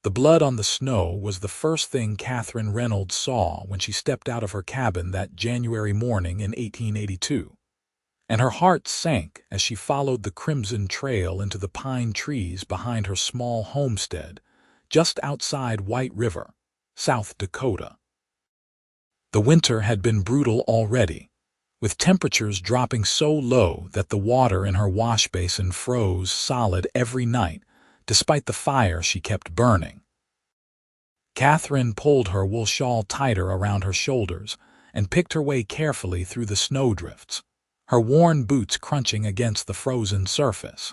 The blood on the snow was the first thing Katherine Reynolds saw when she stepped out of her cabin that January morning in 1882, and her heart sank as she followed the crimson trail into the pine trees behind her small homestead just outside White River, South Dakota. The winter had been brutal already, with temperatures dropping so low that the water in her wash basin froze solid every night, despite the fire she kept burning. Katherine pulled her wool shawl tighter around her shoulders and picked her way carefully through the snowdrifts, her worn boots crunching against the frozen surface.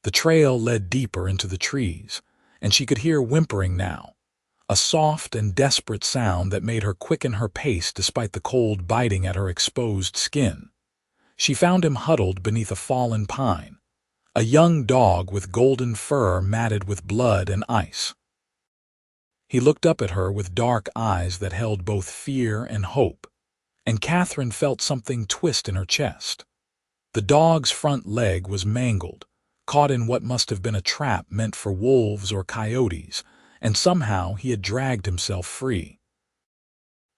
The trail led deeper into the trees, and she could hear whimpering now, a soft and desperate sound that made her quicken her pace despite the cold biting at her exposed skin. She found him huddled beneath a fallen pine, a young dog with golden fur matted with blood and ice. He looked up at her with dark eyes that held both fear and hope, and Katherine felt something twist in her chest. The dog's front leg was mangled, caught in what must have been a trap meant for wolves or coyotes, and somehow he had dragged himself free.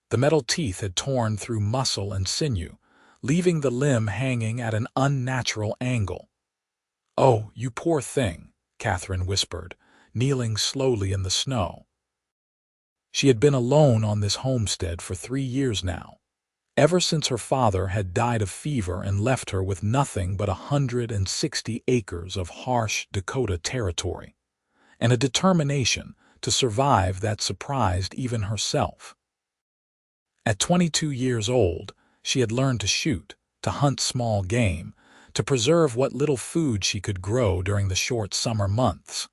The metal teeth had torn through muscle and sinew, leaving the limb hanging at an unnatural angle. "Oh, you poor thing," Katherine whispered, kneeling slowly in the snow. She had been alone on this homestead for 3 years now, ever since her father had died of fever and left her with nothing but 160 acres of harsh Dakota territory, and a determination to survive that surprised even herself. At 22 years old, she had learned to shoot, to hunt small game, to preserve what little food she could grow during the short summer months.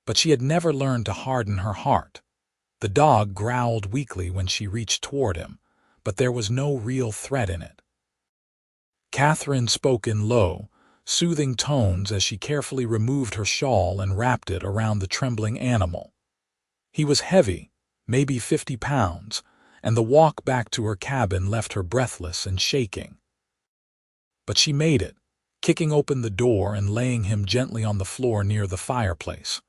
But she had never learned to harden her heart. The dog growled weakly when she reached toward him, but there was no real threat in it. Katherine spoke in low, soothing tones as she carefully removed her shawl and wrapped it around the trembling animal. He was heavy, maybe 50 pounds, and the walk back to her cabin left her breathless and shaking. But she made it, kicking open the door and laying him gently on the floor near the fireplace.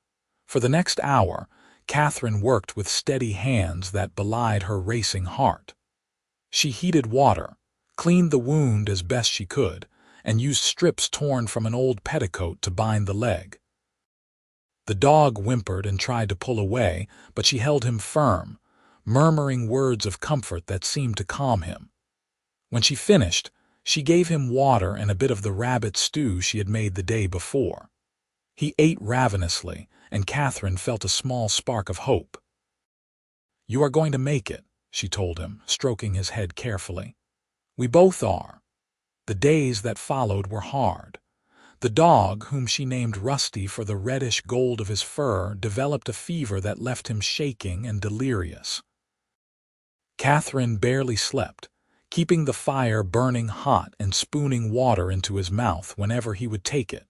For the next hour, Katherine worked with steady hands that belied her racing heart. She heated water, cleaned the wound as best she could, and used strips torn from an old petticoat to bind the leg. The dog whimpered and tried to pull away, but she held him firm, murmuring words of comfort that seemed to calm him. When she finished, she gave him water and a bit of the rabbit stew she had made the day before. He ate ravenously, and Katherine felt a small spark of hope. "You are going to make it," she told him, stroking his head carefully. "We both are." The days that followed were hard. The dog, whom she named Rusty for the reddish gold of his fur, developed a fever that left him shaking and delirious. Katherine barely slept, keeping the fire burning hot and spooning water into his mouth whenever he would take it.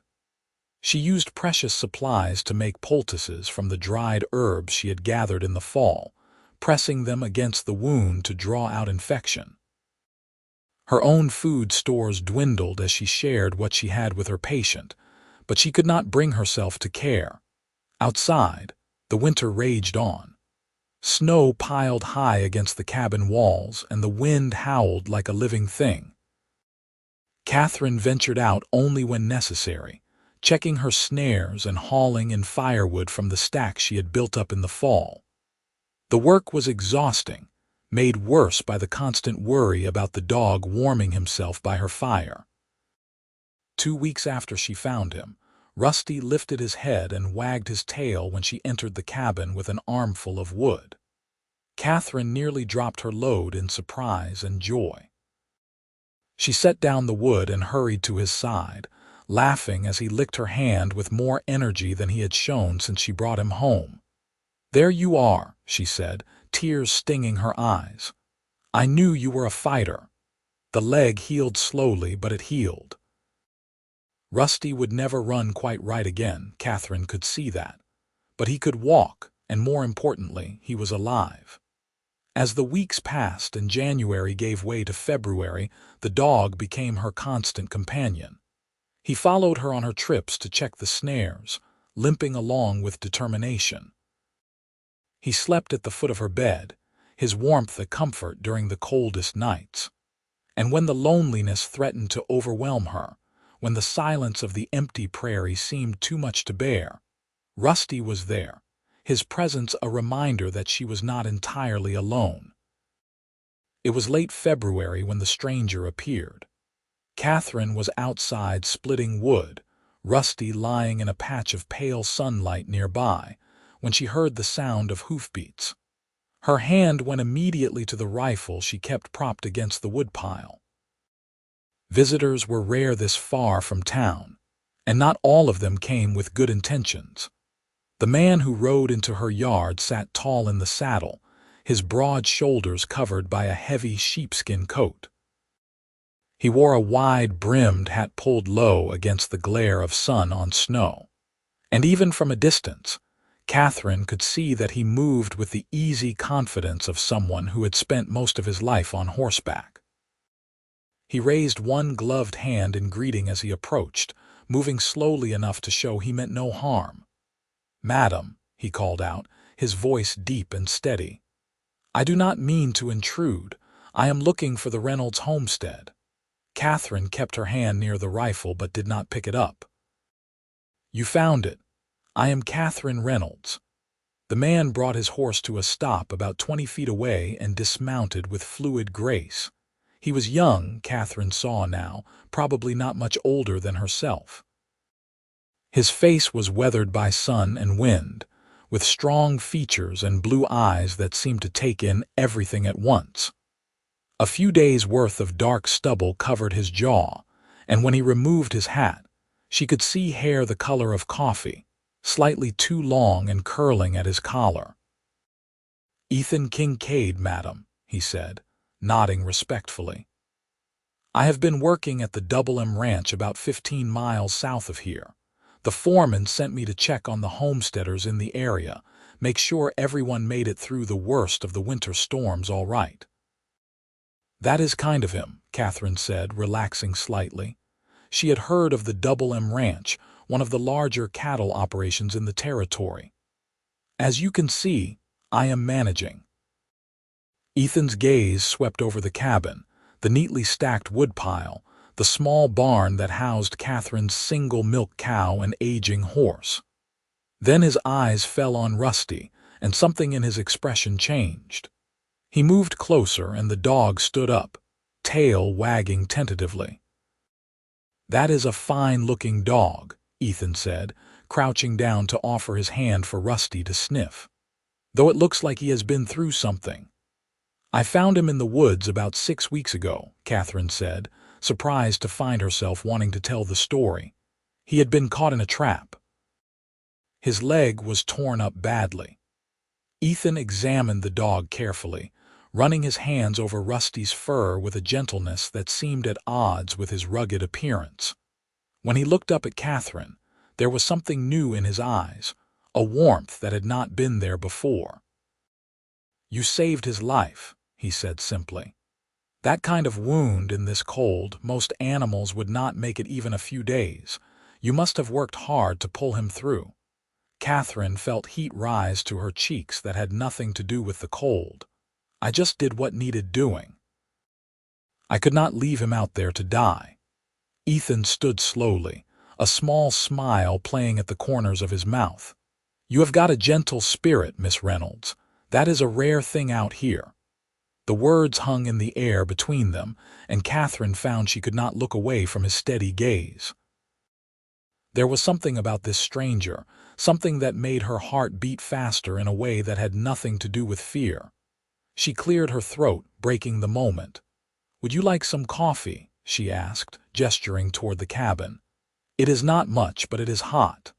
She used precious supplies to make poultices from the dried herbs she had gathered in the fall, pressing them against the wound to draw out infection. Her own food stores dwindled as she shared what she had with her patient, but she could not bring herself to care. Outside, the winter raged on. Snow piled high against the cabin walls, and the wind howled like a living thing. Katherine ventured out only when necessary, checking her snares and hauling in firewood from the stack she had built up in the fall. The work was exhausting, made worse by the constant worry about the dog warming himself by her fire. 2 weeks after she found him, Rusty lifted his head and wagged his tail when she entered the cabin with an armful of wood. Katherine nearly dropped her load in surprise and joy. She set down the wood and hurried to his side, laughing as he licked her hand with more energy than he had shown since she brought him home. "There you are," she said, tears stinging her eyes. "I knew you were a fighter." The leg healed slowly, but it healed. Rusty would never run quite right again, Katherine could see that. But he could walk, and more importantly, he was alive. As the weeks passed and January gave way to February, the dog became her constant companion. He followed her on her trips to check the snares, limping along with determination. He slept at the foot of her bed, his warmth a comfort during the coldest nights. And when the loneliness threatened to overwhelm her, when the silence of the empty prairie seemed too much to bear, Rusty was there, his presence a reminder that she was not entirely alone. It was late February when the stranger appeared. Katherine was outside splitting wood, Rusty lying in a patch of pale sunlight nearby, when she heard the sound of hoofbeats. Her hand went immediately to the rifle she kept propped against the woodpile. Visitors were rare this far from town, and not all of them came with good intentions. The man who rode into her yard sat tall in the saddle, his broad shoulders covered by a heavy sheepskin coat. He wore a wide-brimmed hat pulled low against the glare of sun on snow, and even from a distance, Katherine could see that he moved with the easy confidence of someone who had spent most of his life on horseback. He raised one gloved hand in greeting as he approached, moving slowly enough to show he meant no harm. "Madam," he called out, his voice deep and steady, "I do not mean to intrude. I am looking for the Reynolds homestead." Katherine kept her hand near the rifle but did not pick it up. "You found it. I am Katherine Reynolds." The man brought his horse to a stop about 20 feet away and dismounted with fluid grace. He was young, Katherine saw now, probably not much older than herself. His face was weathered by sun and wind, with strong features and blue eyes that seemed to take in everything at once. A few days' worth of dark stubble covered his jaw, and when he removed his hat, she could see hair the color of coffee, slightly too long and curling at his collar. "Ethan Kincaid, madam," he said, nodding respectfully. "I have been working at the Double M Ranch about 15 miles south of here. The foreman sent me to check on the homesteaders in the area, make sure everyone made it through the worst of the winter storms all right." "That is kind of him," Katherine said, relaxing slightly. She had heard of the Double M Ranch, one of the larger cattle operations in the territory. "As you can see, I am managing." Ethan's gaze swept over the cabin, the neatly stacked woodpile, the small barn that housed Katherine's single milk cow and aging horse. Then his eyes fell on Rusty, and something in his expression changed. He moved closer and the dog stood up, tail wagging tentatively. "That is a fine-looking dog," Ethan said, crouching down to offer his hand for Rusty to sniff. "Though it looks like he has been through something." "I found him in the woods about 6 weeks ago," Katherine said, surprised to find herself wanting to tell the story. "He had been caught in a trap. His leg was torn up badly." Ethan examined the dog carefully, running his hands over Rusty's fur with a gentleness that seemed at odds with his rugged appearance. When he looked up at Katherine, there was something new in his eyes, a warmth that had not been there before. "You saved his life," he said simply. "That kind of wound in this cold, most animals would not make it even a few days. You must have worked hard to pull him through." Katherine felt heat rise to her cheeks that had nothing to do with the cold. "I just did what needed doing. I could not leave him out there to die." Ethan stood slowly, a small smile playing at the corners of his mouth. "You have got a gentle spirit, Miss Reynolds. That is a rare thing out here." The words hung in the air between them, and Katherine found she could not look away from his steady gaze. There was something about this stranger, something that made her heart beat faster in a way that had nothing to do with fear. She cleared her throat, breaking the moment. "Would you like some coffee?" she asked, gesturing toward the cabin. "It is not much, but it is hot."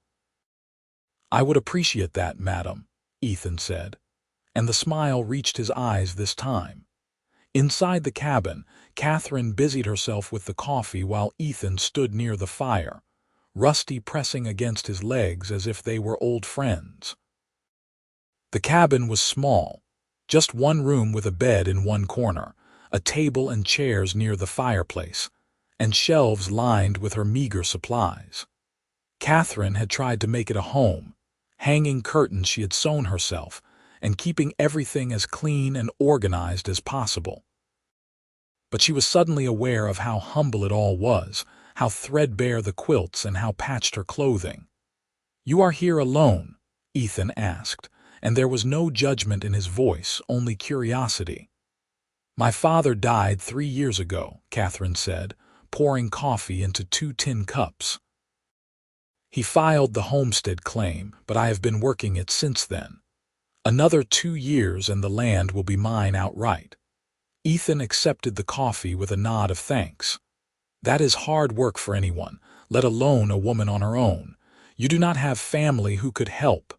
"I would appreciate that, madam," Ethan said, and the smile reached his eyes this time. Inside the cabin, Katherine busied herself with the coffee while Ethan stood near the fire, Rusty pressing against his legs as if they were old friends. The cabin was small, just one room with a bed in one corner, a table and chairs near the fireplace, and shelves lined with her meager supplies. Katherine had tried to make it a home, hanging curtains she had sewn herself, and keeping everything as clean and organized as possible. But she was suddenly aware of how humble it all was, how threadbare the quilts and how patched her clothing. "You are here alone?" Ethan asked, and there was no judgment in his voice, only curiosity. "My father died 3 years ago," Katherine said, pouring coffee into 2 tin cups. "He filed the homestead claim, but I have been working it since then. Another 2 years and the land will be mine outright." Ethan accepted the coffee with a nod of thanks. "That is hard work for anyone, let alone a woman on her own. You do not have family who could help."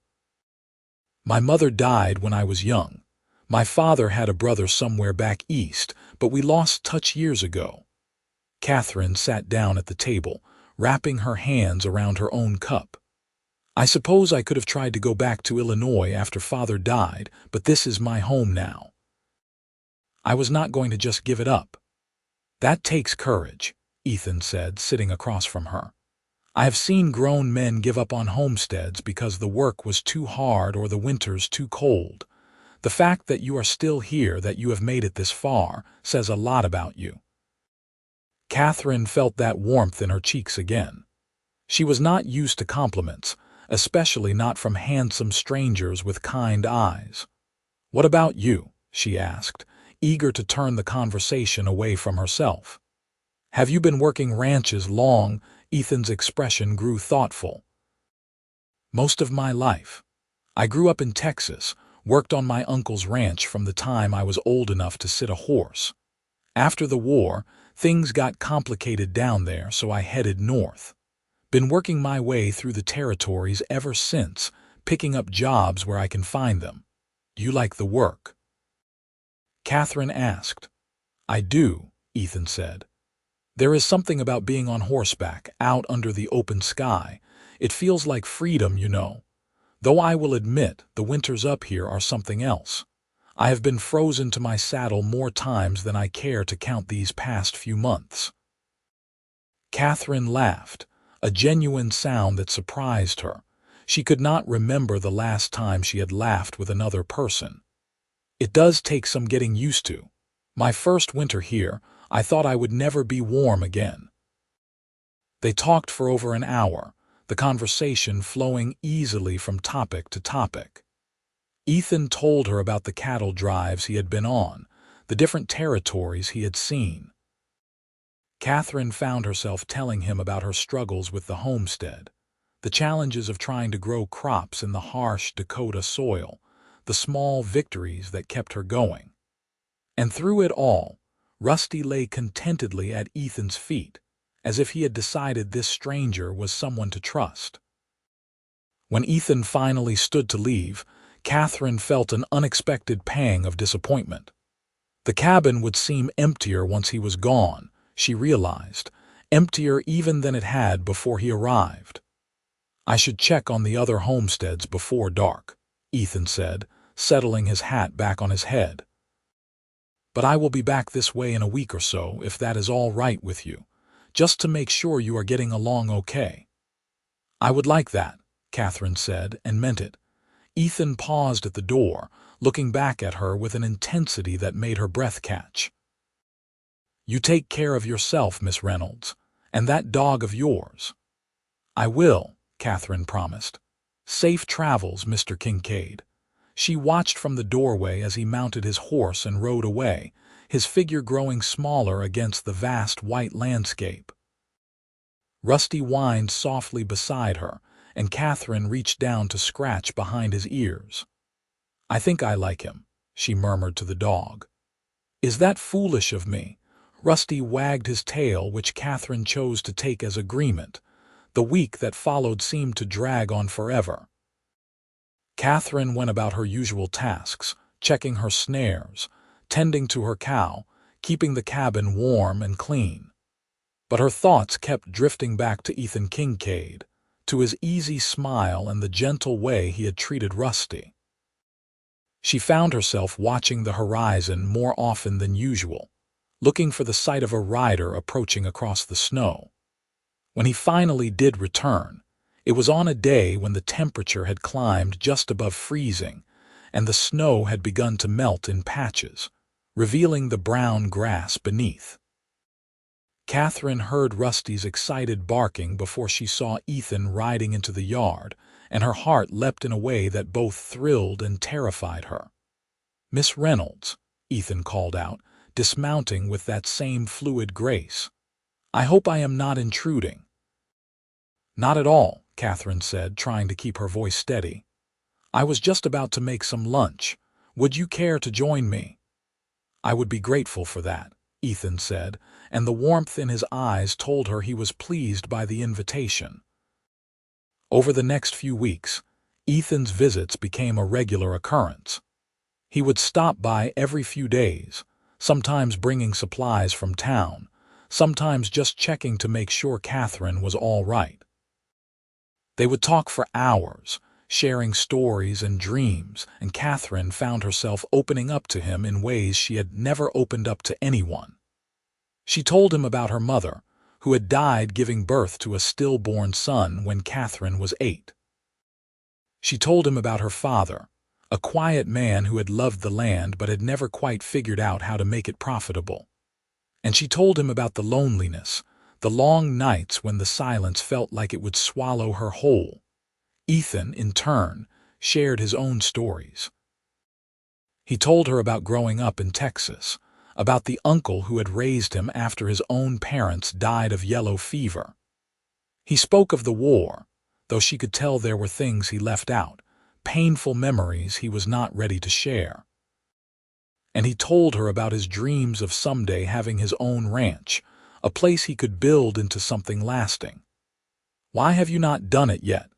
"My mother died when I was young. My father had a brother somewhere back east, but we lost touch years ago." Katherine sat down at the table, wrapping her hands around her own cup. "I suppose I could have tried to go back to Illinois after Father died, but this is my home now. I was not going to just give it up." "That takes courage," Ethan said, sitting across from her. "I have seen grown men give up on homesteads because the work was too hard or the winters too cold. The fact that you are still here, that you have made it this far, says a lot about you." Katherine felt that warmth in her cheeks again. She was not used to compliments, especially not from handsome strangers with kind eyes. "What about you?" she asked, eager to turn the conversation away from herself. "Have you been working ranches long?" Ethan's expression grew thoughtful. "Most of my life. I grew up in Texas, worked on my uncle's ranch from the time I was old enough to sit a horse. After the war, things got complicated down there, so I headed north. Been working my way through the territories ever since, picking up jobs where I can find them. Do you like the work?" Katherine asked. "I do," Ethan said. "There is something about being on horseback, out under the open sky. It feels like freedom, you know. Though I will admit, the winters up here are something else. I have been frozen to my saddle more times than I care to count these past few months." Katherine laughed, a genuine sound that surprised her. She could not remember the last time she had laughed with another person. "It does take some getting used to. My first winter here, I thought I would never be warm again." They talked for over an hour, the conversation flowing easily from topic to topic. Ethan told her about the cattle drives he had been on, the different territories he had seen. Katherine found herself telling him about her struggles with the homestead, the challenges of trying to grow crops in the harsh Dakota soil, the small victories that kept her going. And through it all, Rusty lay contentedly at Ethan's feet, as if he had decided this stranger was someone to trust. When Ethan finally stood to leave, Katherine felt an unexpected pang of disappointment. The cabin would seem emptier once he was gone, she realized, emptier even than it had before he arrived. "I should check on the other homesteads before dark," Ethan said, settling his hat back on his head. "But I will be back this way in a week or so, if that is all right with you, just to make sure you are getting along okay." "I would like that," Katherine said, and meant it. Ethan paused at the door, looking back at her with an intensity that made her breath catch. "You take care of yourself, Miss Reynolds, and that dog of yours." "I will," Katherine promised. "Safe travels, Mr. Kincaid." She watched from the doorway as he mounted his horse and rode away, his figure growing smaller against the vast white landscape. Rusty whined softly beside her, and Katherine reached down to scratch behind his ears. "I think I like him," she murmured to the dog. "Is that foolish of me?" Rusty wagged his tail, which Katherine chose to take as agreement. The week that followed seemed to drag on forever. Katherine went about her usual tasks, checking her snares, tending to her cow, keeping the cabin warm and clean. But her thoughts kept drifting back to Ethan Kincaid, to his easy smile and the gentle way he had treated Rusty. She found herself watching the horizon more often than usual, looking for the sight of a rider approaching across the snow. When he finally did return, It was on a day when the temperature had climbed just above freezing, and the snow had begun to melt in patches, revealing the brown grass beneath. Katherine heard Rusty's excited barking before she saw Ethan riding into the yard, and her heart leapt in a way that both thrilled and terrified her. "Miss Reynolds," Ethan called out, dismounting with that same fluid grace. "I hope I am not intruding." "Not at all," Katherine said, trying to keep her voice steady. "I was just about to make some lunch. Would you care to join me?" "I would be grateful for that," Ethan said, and the warmth in his eyes told her he was pleased by the invitation. Over the next few weeks, Ethan's visits became a regular occurrence. He would stop by every few days, sometimes bringing supplies from town, sometimes just checking to make sure Katherine was all right. They would talk for hours, sharing stories and dreams, and Katherine found herself opening up to him in ways she had never opened up to anyone. She told him about her mother, who had died giving birth to a stillborn son when Katherine was 8. She told him about her father, a quiet man who had loved the land but had never quite figured out how to make it profitable. And she told him about the loneliness, the long nights when the silence felt like it would swallow her whole. Ethan, in turn, shared his own stories. He told her about growing up in Texas, about the uncle who had raised him after his own parents died of yellow fever. He spoke of the war, though she could tell there were things he left out, painful memories he was not ready to share. And he told her about his dreams of someday having his own ranch, a place he could build into something lasting. "Why have you not done it yet?"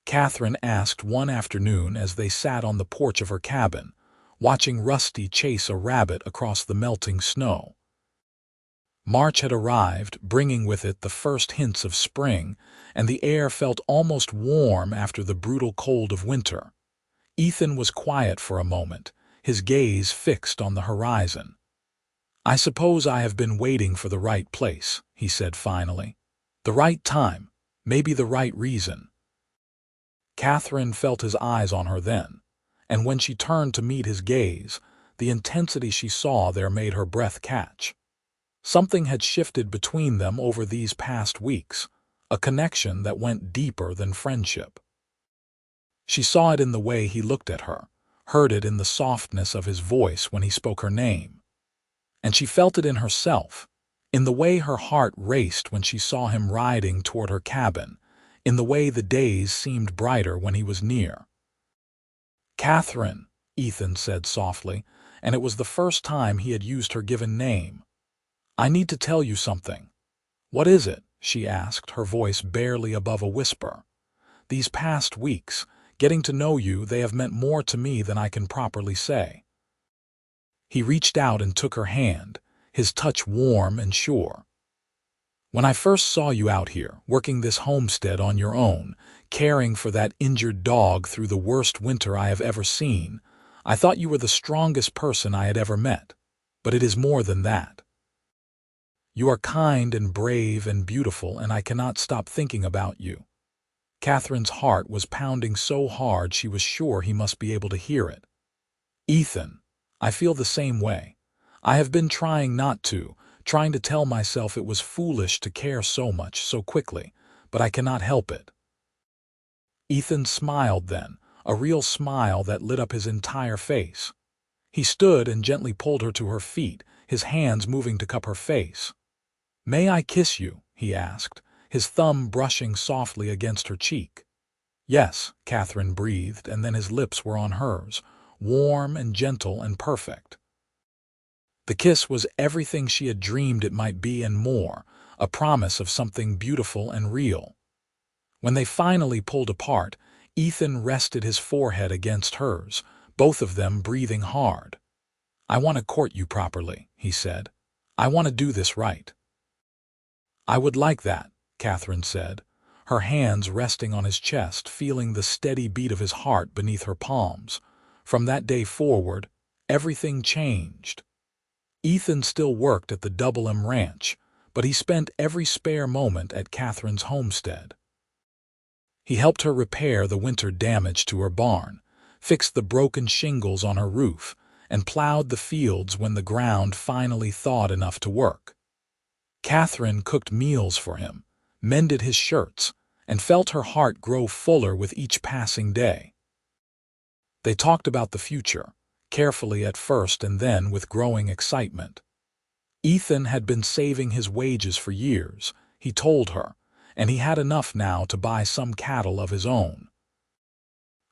Katherine asked one afternoon as they sat on the porch of her cabin, watching Rusty chase a rabbit across the melting snow. March had arrived, bringing with it the first hints of spring, and the air felt almost warm after the brutal cold of winter. Ethan was quiet for a moment, his gaze fixed on the horizon. "I suppose I have been waiting for the right place," he said finally. "The right time, maybe the right reason." Katherine felt his eyes on her then, and when she turned to meet his gaze, the intensity she saw there made her breath catch. Something had shifted between them over these past weeks, a connection that went deeper than friendship. She saw it in the way he looked at her, heard it in the softness of his voice when he spoke her name. And she felt it in herself, in the way her heart raced when she saw him riding toward her cabin, in the way the days seemed brighter when he was near. "Katherine," Ethan said softly, and it was the first time he had used her given name. "I need to tell you something." "What is it?" she asked, her voice barely above a whisper. "These past weeks, getting to know you, they have meant more to me than I can properly say." He reached out and took her hand, his touch warm and sure. "When I first saw you out here, working this homestead on your own, caring for that injured dog through the worst winter I have ever seen, I thought you were the strongest person I had ever met. But it is more than that. You are kind and brave and beautiful, and I cannot stop thinking about you." Katherine's heart was pounding so hard she was sure he must be able to hear it. "Ethan, I feel the same way. I have been trying not to, trying to tell myself it was foolish to care so much so quickly, but I cannot help it." Ethan smiled then, a real smile that lit up his entire face. He stood and gently pulled her to her feet, his hands moving to cup her face. "May I kiss you?" he asked, his thumb brushing softly against her cheek. "Yes," Katherine breathed, and then his lips were on hers, warm and gentle and perfect. The kiss was everything she had dreamed it might be and more, a promise of something beautiful and real. When they finally pulled apart, Ethan rested his forehead against hers, both of them breathing hard. "I want to court you properly," he said. "I want to do this right." "I would like that," Katherine said, her hands resting on his chest, feeling the steady beat of his heart beneath her palms. From that day forward, everything changed. Ethan still worked at the Double M Ranch, but he spent every spare moment at Katherine's homestead. He helped her repair the winter damage to her barn, fixed the broken shingles on her roof, and plowed the fields when the ground finally thawed enough to work. Katherine cooked meals for him, mended his shirts, and felt her heart grow fuller with each passing day. They talked about the future, carefully at first and then with growing excitement. Ethan had been saving his wages for years, he told her, and he had enough now to buy some cattle of his own.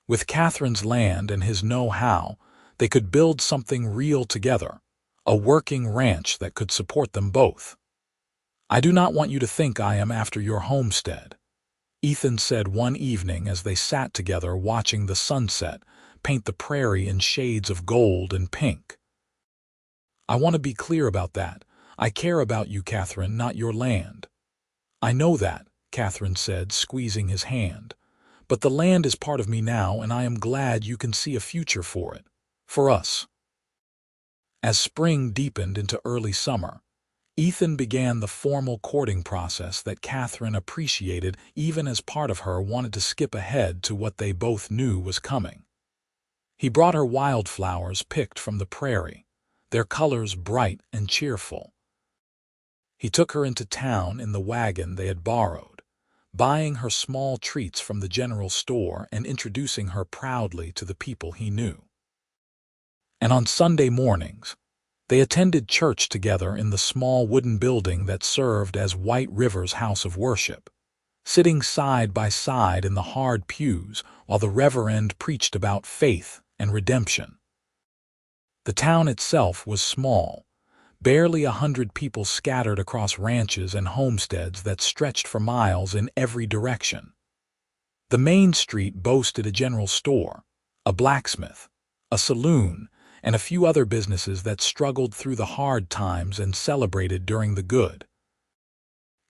With Katherine's land and his know-how, they could build something real together, a working ranch that could support them both. "I do not want you to think I am after your homestead," Ethan said one evening as they sat together watching the sunset paint the prairie in shades of gold and pink. "I want to be clear about that. I care about you, Katherine, not your land." "I know that," Katherine said, squeezing his hand. "But the land is part of me now, and I am glad you can see a future for it. For us." As spring deepened into early summer, Ethan began the formal courting process that Katherine appreciated even as part of her wanted to skip ahead to what they both knew was coming. He brought her wildflowers picked from the prairie, their colors bright and cheerful. He took her into town in the wagon they had borrowed, buying her small treats from the general store and introducing her proudly to the people he knew. And on Sunday mornings, they attended church together in the small wooden building that served as White River's house of worship, sitting side by side in the hard pews while the reverend preached about faith and redemption. The town itself was small, barely 100 people scattered across ranches and homesteads that stretched for miles in every direction. The main street boasted a general store, a blacksmith, a saloon, and a few other businesses that struggled through the hard times and celebrated during the good.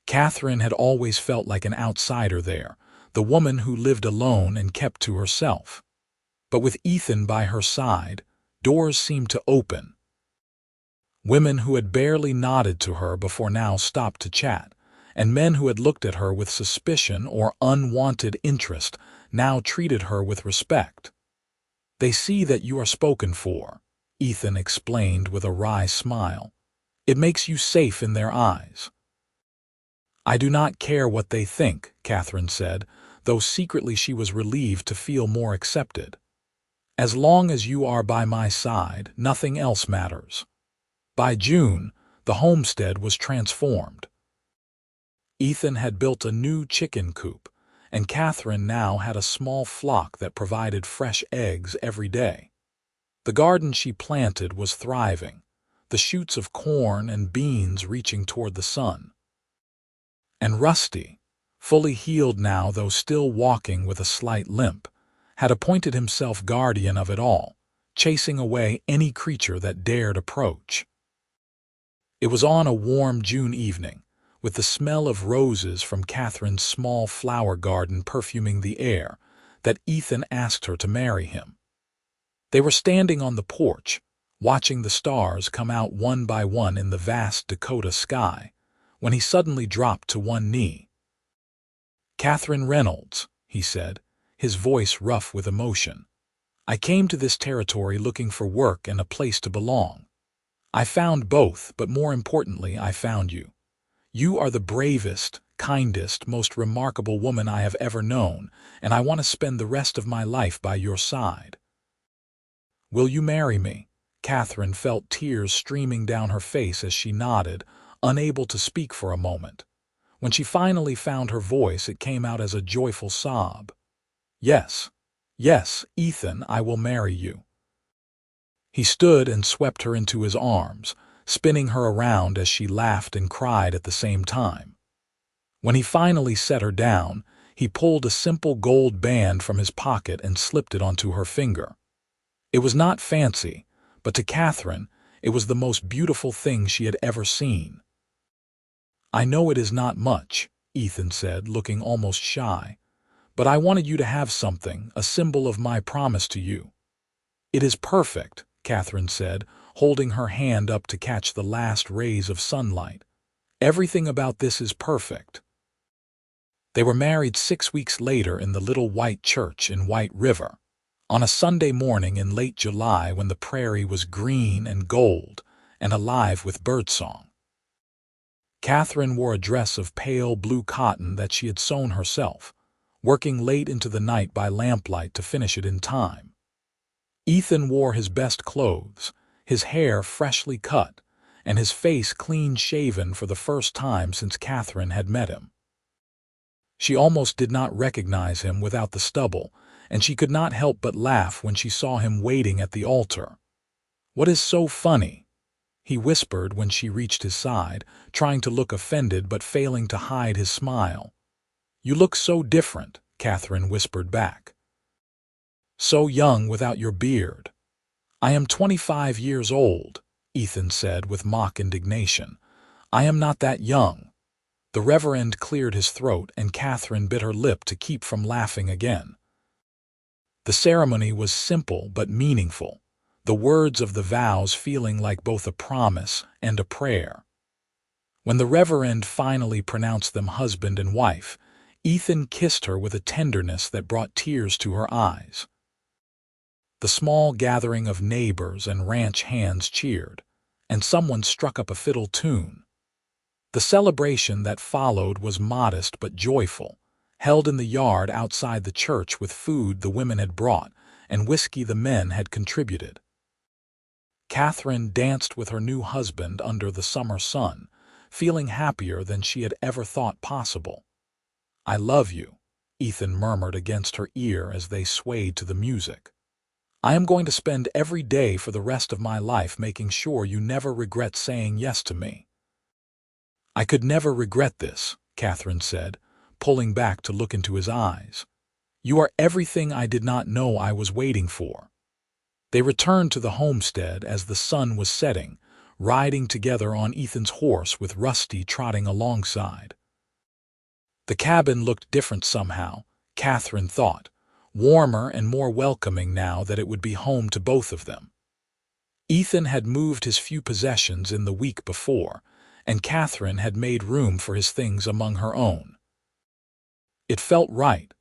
Katherine had always felt like an outsider there, the woman who lived alone and kept to herself. But with Ethan by her side, doors seemed to open. Women who had barely nodded to her before now stopped to chat, and men who had looked at her with suspicion or unwanted interest now treated her with respect. "They see that you are spoken for," Ethan explained with a wry smile. "It makes you safe in their eyes." "I do not care what they think," Katherine said, though secretly she was relieved to feel more accepted. "As long as you are by my side, nothing else matters." By June, the homestead was transformed. Ethan had built a new chicken coop, and Katherine now had a small flock that provided fresh eggs every day. The garden she planted was thriving, the shoots of corn and beans reaching toward the sun. And Rusty, fully healed now though still walking with a slight limp, had appointed himself guardian of it all, chasing away any creature that dared approach. It was on a warm June evening, with the smell of roses from Katherine's small flower garden perfuming the air, that Ethan asked her to marry him. They were standing on the porch, watching the stars come out one by one in the vast Dakota sky, when he suddenly dropped to one knee. "Katherine Reynolds," he said, his voice rough with emotion, "I came to this territory looking for work and a place to belong. I found both, but more importantly, I found you. You are the bravest, kindest, most remarkable woman I have ever known, and I want to spend the rest of my life by your side. Will you marry me?" Katherine felt tears streaming down her face as she nodded, unable to speak for a moment. When she finally found her voice, it came out as a joyful sob. "Yes, yes, Ethan, I will marry you." He stood and swept her into his arms, spinning her around as she laughed and cried at the same time. When he finally set her down, he pulled a simple gold band from his pocket and slipped it onto her finger. It was not fancy, but to Katherine, it was the most beautiful thing she had ever seen. "I know it is not much," Ethan said, looking almost shy, "but I wanted you to have something, a symbol of my promise to you." "It is perfect," Katherine said, holding her hand up to catch the last rays of sunlight. "Everything about this is perfect." They were married 6 weeks later in the little white church in White River, on a Sunday morning in late July when the prairie was green and gold and alive with birdsong. Katherine wore a dress of pale blue cotton that she had sewn herself, working late into the night by lamplight to finish it in time. Ethan wore his best clothes, his hair freshly cut, and his face clean-shaven for the first time since Katherine had met him. She almost did not recognize him without the stubble, and she could not help but laugh when she saw him waiting at the altar. "What is so funny?" he whispered when she reached his side, trying to look offended but failing to hide his smile. "You look so different," Katherine whispered back. "So young without your beard." "I am 25 years old," Ethan said with mock indignation. "I am not that young." The Reverend cleared his throat, and Katherine bit her lip to keep from laughing again. The ceremony was simple but meaningful, the words of the vows feeling like both a promise and a prayer. When the Reverend finally pronounced them husband and wife, Ethan kissed her with a tenderness that brought tears to her eyes. The small gathering of neighbors and ranch hands cheered, and someone struck up a fiddle tune. The celebration that followed was modest but joyful, held in the yard outside the church with food the women had brought and whiskey the men had contributed. Katherine danced with her new husband under the summer sun, feeling happier than she had ever thought possible. "I love you," Ethan murmured against her ear as they swayed to the music. "I am going to spend every day for the rest of my life making sure you never regret saying yes to me." "I could never regret this," Katherine said, pulling back to look into his eyes. "You are everything I did not know I was waiting for." They returned to the homestead as the sun was setting, riding together on Ethan's horse with Rusty trotting alongside. The cabin looked different somehow, Katherine thought, warmer and more welcoming now that it would be home to both of them. Ethan had moved his few possessions in the week before, and Katherine had made room for his things among her own. It felt right,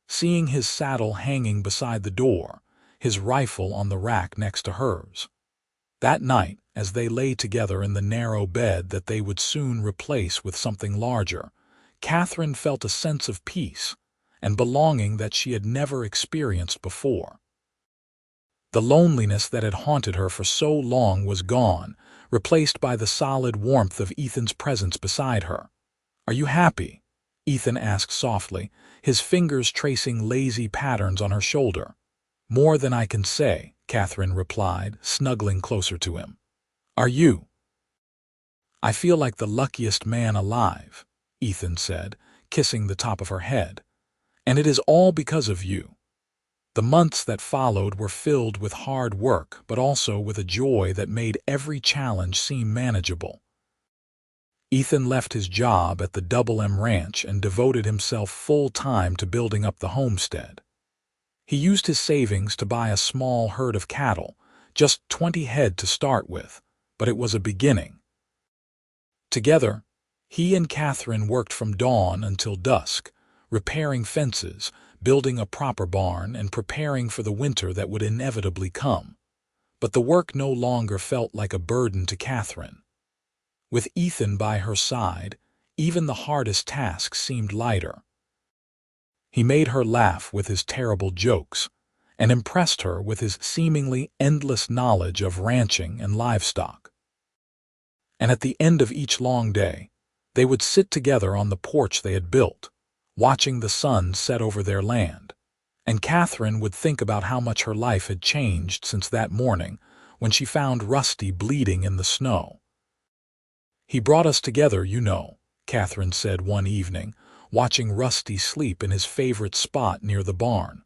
seeing his saddle hanging beside the door, his rifle on the rack next to hers. That night, as they lay together in the narrow bed that they would soon replace with something larger, Katherine felt a sense of peace and belonging that she had never experienced before. The loneliness that had haunted her for so long was gone, replaced by the solid warmth of Ethan's presence beside her. "Are you happy?" Ethan asked softly, his fingers tracing lazy patterns on her shoulder. "More than I can say," Katherine replied, snuggling closer to him. "Are you?" "I feel like the luckiest man alive," Ethan said, kissing the top of her head. "And it is all because of you." The months that followed were filled with hard work, but also with a joy that made every challenge seem manageable. Ethan left his job at the Double M Ranch and devoted himself full-time to building up the homestead. He used his savings to buy a small herd of cattle, just 20 head to start with, but it was a beginning. Together, he and Katherine worked from dawn until dusk, repairing fences, building a proper barn, and preparing for the winter that would inevitably come. But the work no longer felt like a burden to Katherine. With Ethan by her side, even the hardest tasks seemed lighter. He made her laugh with his terrible jokes, and impressed her with his seemingly endless knowledge of ranching and livestock. And at the end of each long day, they would sit together on the porch they had built, watching the sun set over their land, and Katherine would think about how much her life had changed since that morning when she found Rusty bleeding in the snow. "He brought us together, you know," Katherine said one evening, watching Rusty sleep in his favorite spot near the barn.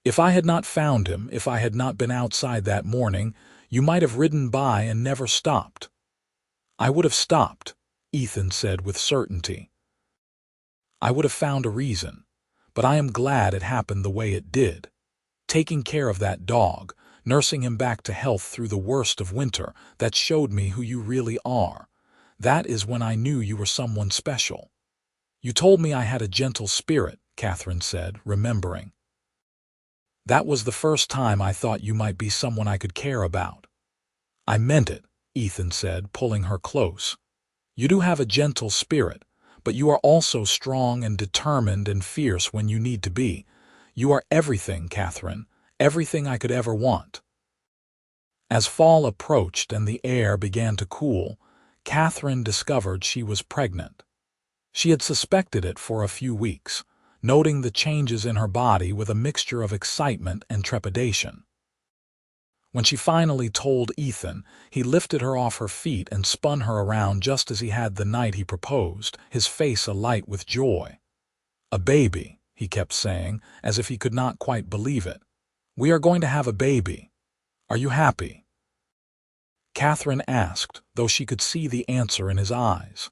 "If I had not found him, if I had not been outside that morning, you might have ridden by and never stopped." "I would have stopped," Ethan said with certainty. "I would have found a reason, but I am glad it happened the way it did. Taking care of that dog, nursing him back to health through the worst of winter, that showed me who you really are. That is when I knew you were someone special." You told me I had a gentle spirit, Katherine said, remembering. That was the first time I thought you might be someone I could care about. I meant it, Ethan said, pulling her close. You do have a gentle spirit, but you are also strong and determined and fierce when you need to be. You are everything, Katherine, everything I could ever want. As fall approached and the air began to cool, Katherine discovered she was pregnant. She had suspected it for a few weeks, noting the changes in her body with a mixture of excitement and trepidation. When she finally told Ethan, he lifted her off her feet and spun her around just as he had the night he proposed, his face alight with joy. A baby, he kept saying, as if he could not quite believe it. We are going to have a baby. Are you happy? Katherine asked, though she could see the answer in his eyes.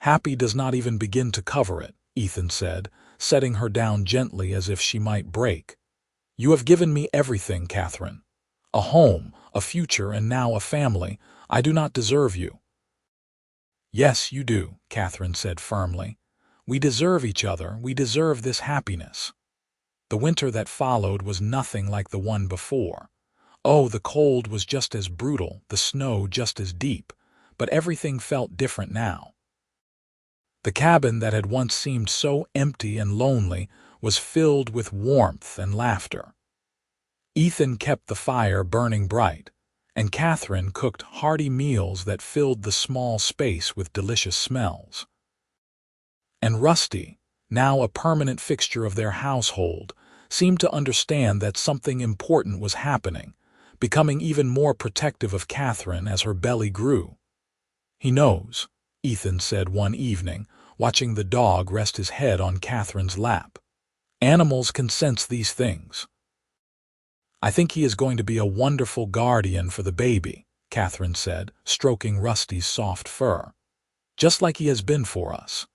Happy does not even begin to cover it, Ethan said, setting her down gently as if she might break. You have given me everything, Katherine. A home, a future, and now a family. I do not deserve you. Yes, you do, Katherine said firmly. We deserve each other. We deserve this happiness. The winter that followed was nothing like the one before. Oh, the cold was just as brutal, the snow just as deep, but everything felt different now. The cabin that had once seemed so empty and lonely was filled with warmth and laughter. Ethan kept the fire burning bright, and Katherine cooked hearty meals that filled the small space with delicious smells. And Rusty, now a permanent fixture of their household, seemed to understand that something important was happening, becoming even more protective of Katherine as her belly grew. He knows, Ethan said one evening, watching the dog rest his head on Katherine's lap. Animals can sense these things. I think he is going to be a wonderful guardian for the baby, Katherine said, stroking Rusty's soft fur. Just like he has been for us.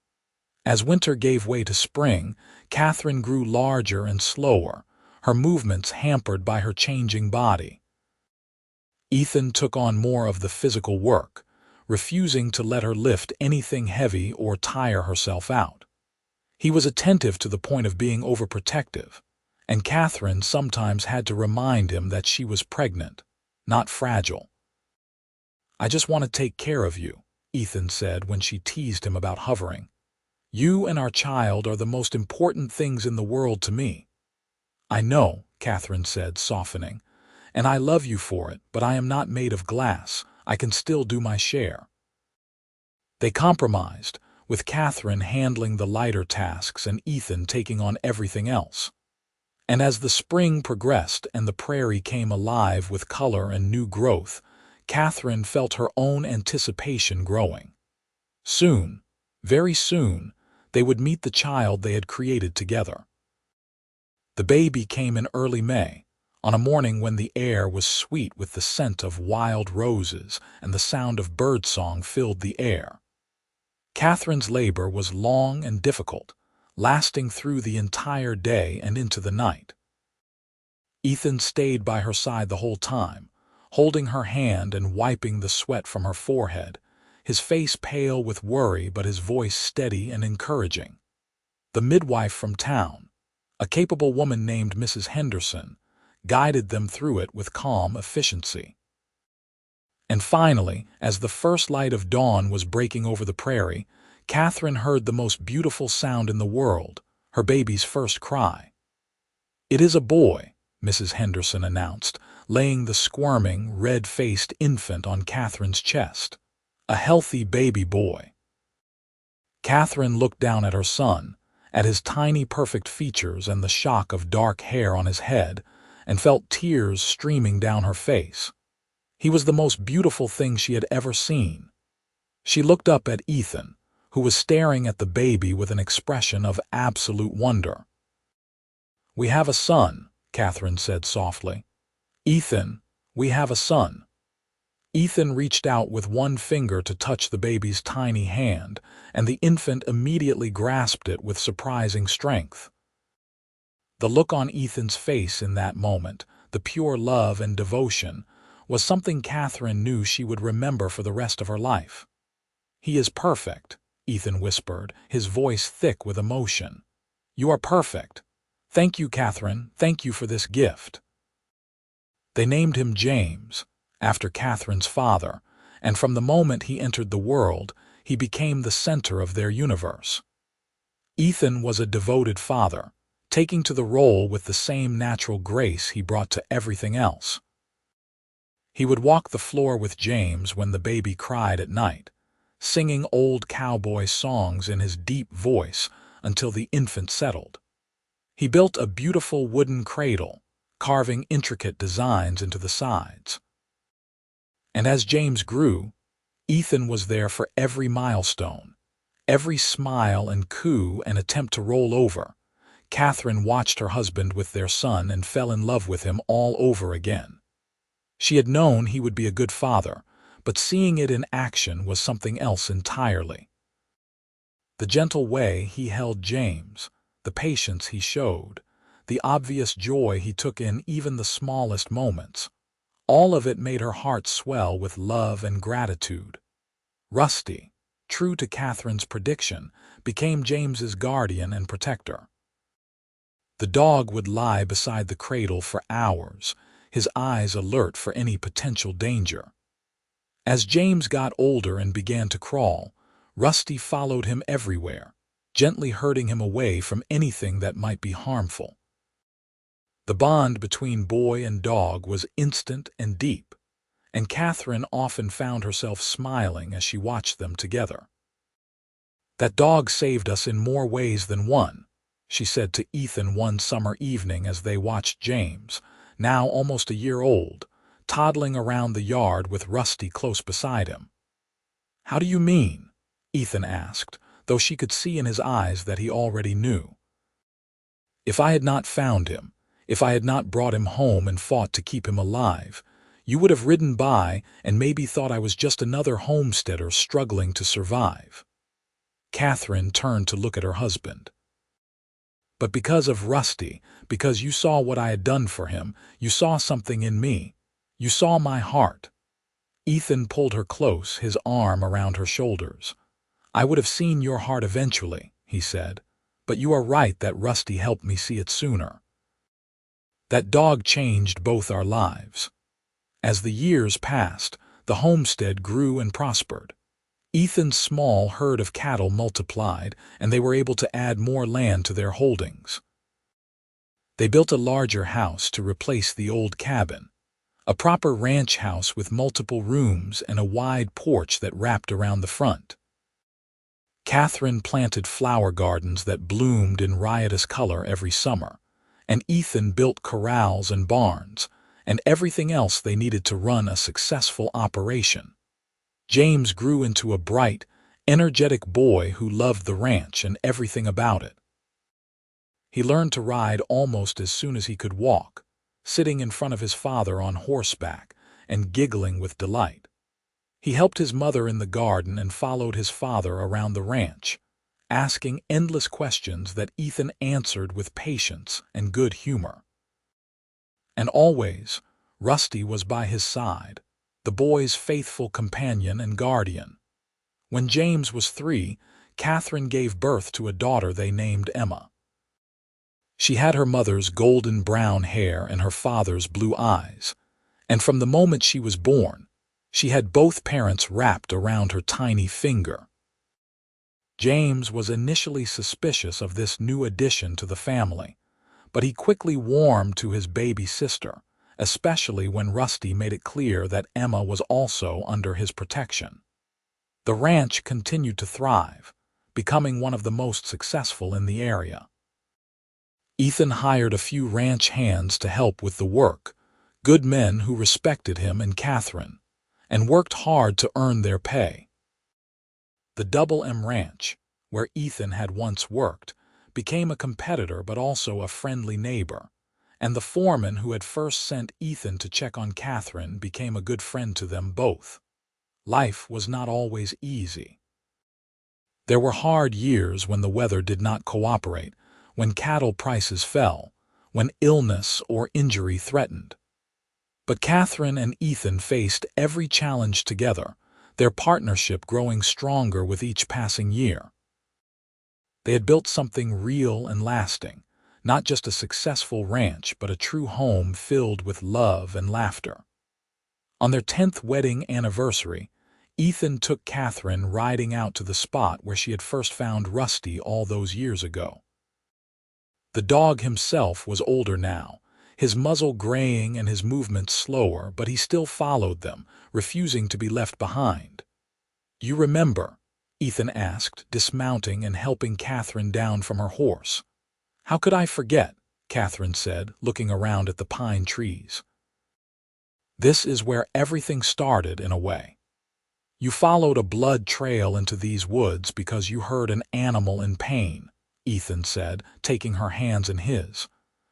As winter gave way to spring, Katherine grew larger and slower, her movements hampered by her changing body. Ethan took on more of the physical work, refusing to let her lift anything heavy or tire herself out. He was attentive to the point of being overprotective, and Katherine sometimes had to remind him that she was pregnant, not fragile. I just want to take care of you, Ethan said when she teased him about hovering. You and our child are the most important things in the world to me. I know, Katherine said, softening, and I love you for it, but I am not made of glass. I can still do my share. They compromised, with Katherine handling the lighter tasks and Ethan taking on everything else. And as the spring progressed and the prairie came alive with color and new growth, Katherine felt her own anticipation growing. Soon, very soon, they would meet the child they had created together. The baby came in early May, on a morning when the air was sweet with the scent of wild roses and the sound of birdsong filled the air. Katherine's labor was long and difficult, lasting through the entire day and into the night. Ethan stayed by her side the whole time, holding her hand and wiping the sweat from her forehead, his face pale with worry but his voice steady and encouraging. The midwife from town, a capable woman named Mrs. Henderson, guided them through it with calm efficiency. And finally, as the first light of dawn was breaking over the prairie, Katherine heard the most beautiful sound in the world, her baby's first cry. It is a boy, Mrs. Henderson announced, laying the squirming, red-faced infant on Katherine's chest. A healthy baby boy. Katherine looked down at her son, at his tiny perfect features and the shock of dark hair on his head, and felt tears streaming down her face. He was the most beautiful thing she had ever seen. She looked up at Ethan, who was staring at the baby with an expression of absolute wonder. We have a son, Katherine said softly. Ethan, we have a son. Ethan reached out with one finger to touch the baby's tiny hand, and the infant immediately grasped it with surprising strength. The look on Ethan's face in that moment, the pure love and devotion, was something Katherine knew she would remember for the rest of her life. He is perfect, Ethan whispered, his voice thick with emotion. "You are perfect. Thank you, Katherine. Thank you for this gift." They named him James, after Katherine's father, and from the moment he entered the world, he became the center of their universe. Ethan was a devoted father, taking to the role with the same natural grace he brought to everything else. He would walk the floor with James when the baby cried at night, singing old cowboy songs in his deep voice until the infant settled. He built a beautiful wooden cradle, carving intricate designs into the sides. And as James grew, Ethan was there for every milestone, every smile and coo and attempt to roll over. Katherine watched her husband with their son and fell in love with him all over again. She had known he would be a good father, but seeing it in action was something else entirely. The gentle way he held James, the patience he showed, the obvious joy he took in even the smallest moments, all of it made her heart swell with love and gratitude. Rusty, true to Katherine's prediction, became James's guardian and protector. The dog would lie beside the cradle for hours, his eyes alert for any potential danger. As James got older and began to crawl, Rusty followed him everywhere, gently herding him away from anything that might be harmful. The bond between boy and dog was instant and deep, and Katherine often found herself smiling as she watched them together. "That dog saved us in more ways than one," she said to Ethan one summer evening as they watched James, now almost a year old, toddling around the yard with Rusty close beside him. "How do you mean?" Ethan asked, though she could see in his eyes that he already knew. "If I had not found him, if I had not brought him home and fought to keep him alive, you would have ridden by and maybe thought I was just another homesteader struggling to survive." Katherine turned to look at her husband. "But because of Rusty, because you saw what I had done for him, you saw something in me. You saw my heart." Ethan pulled her close, his arm around her shoulders. "I would have seen your heart eventually," he said, "but you are right that Rusty helped me see it sooner. That dog changed both our lives." As the years passed, the homestead grew and prospered. Ethan's small herd of cattle multiplied, and they were able to add more land to their holdings. They built a larger house to replace the old cabin, a proper ranch house with multiple rooms and a wide porch that wrapped around the front. Katherine planted flower gardens that bloomed in riotous color every summer, and Ethan built corrals and barns, and everything else they needed to run a successful operation. James grew into a bright, energetic boy who loved the ranch and everything about it. He learned to ride almost as soon as he could walk, sitting in front of his father on horseback and giggling with delight. He helped his mother in the garden and followed his father around the ranch, asking endless questions that Ethan answered with patience and good humor. And always, Rusty was by his side, the boy's faithful companion and guardian. When James was 3, Katherine gave birth to a daughter they named Emma. She had her mother's golden brown hair and her father's blue eyes, and from the moment she was born, she had both parents wrapped around her tiny finger. James was initially suspicious of this new addition to the family, but he quickly warmed to his baby sister, especially when Rusty made it clear that Emma was also under his protection. The ranch continued to thrive, becoming one of the most successful in the area. Ethan hired a few ranch hands to help with the work, good men who respected him and Katherine, and worked hard to earn their pay. The Double M Ranch, where Ethan had once worked, became a competitor but also a friendly neighbor, and the foreman who had first sent Ethan to check on Katherine became a good friend to them both. Life was not always easy. There were hard years when the weather did not cooperate, when cattle prices fell, when illness or injury threatened. But Katherine and Ethan faced every challenge together, their partnership growing stronger with each passing year. They had built something real and lasting, not just a successful ranch, but a true home filled with love and laughter. On their 10th wedding anniversary, Ethan took Katherine riding out to the spot where she had first found Rusty all those years ago. The dog himself was older now, his muzzle graying and his movements slower, but he still followed them, refusing to be left behind. "You remember?" Ethan asked, dismounting and helping Katherine down from her horse. "How could I forget?" Katherine said, looking around at the pine trees. "This is where everything started, in a way. You followed a blood trail into these woods because you heard an animal in pain," Ethan said, taking her hands in his.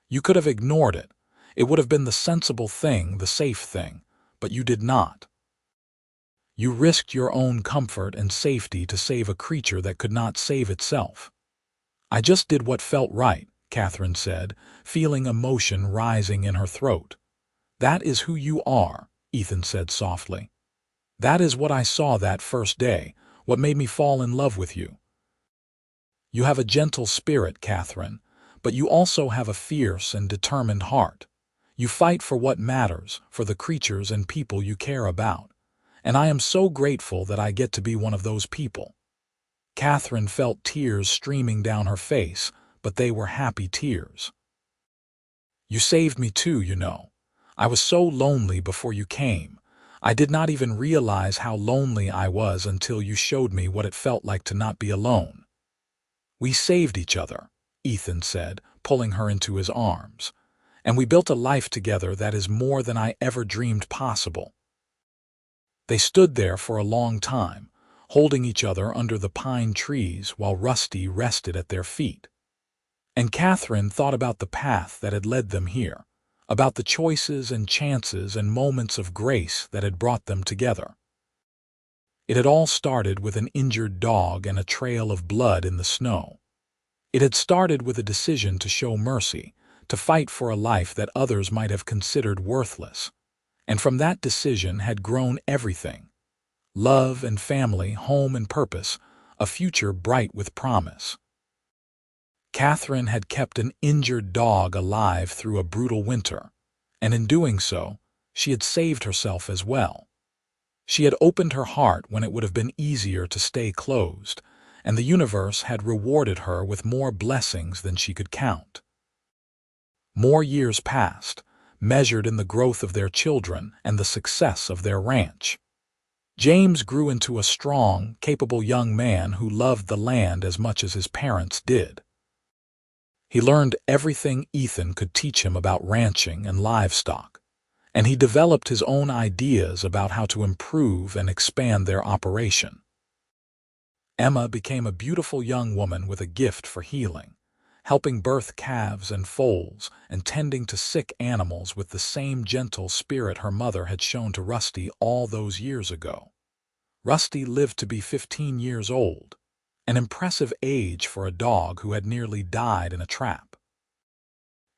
"You could have ignored it. It would have been the sensible thing, the safe thing, but you did not. You risked your own comfort and safety to save a creature that could not save itself." "I just did what felt right," Katherine said, feeling emotion rising in her throat. "That is who you are," Ethan said softly. "That is what I saw that first day, what made me fall in love with you. You have a gentle spirit, Katherine, but you also have a fierce and determined heart. You fight for what matters, for the creatures and people you care about. And I am so grateful that I get to be one of those people." Katherine felt tears streaming down her face, but they were happy tears. "You saved me too, you know. I was so lonely before you came. I did not even realize how lonely I was until you showed me what it felt like to not be alone." "We saved each other," Ethan said, pulling her into his arms. "And we built a life together that is more than I ever dreamed possible." They stood there for a long time, holding each other under the pine trees while Rusty rested at their feet. And Katherine thought about the path that had led them here, about the choices and chances and moments of grace that had brought them together. It had all started with an injured dog and a trail of blood in the snow. It had started with a decision to show mercy, to fight for a life that others might have considered worthless. And from that decision had grown everything: love and family, home and purpose, a future bright with promise. Katherine had kept an injured dog alive through a brutal winter, and in doing so, she had saved herself as well. She had opened her heart when it would have been easier to stay closed, and the universe had rewarded her with more blessings than she could count. More years passed, measured in the growth of their children and the success of their ranch. James grew into a strong, capable young man who loved the land as much as his parents did. He learned everything Ethan could teach him about ranching and livestock, and he developed his own ideas about how to improve and expand their operation. Emma became a beautiful young woman with a gift for healing, helping birth calves and foals and tending to sick animals with the same gentle spirit her mother had shown to Rusty all those years ago. Rusty lived to be 15 years old, an impressive age for a dog who had nearly died in a trap.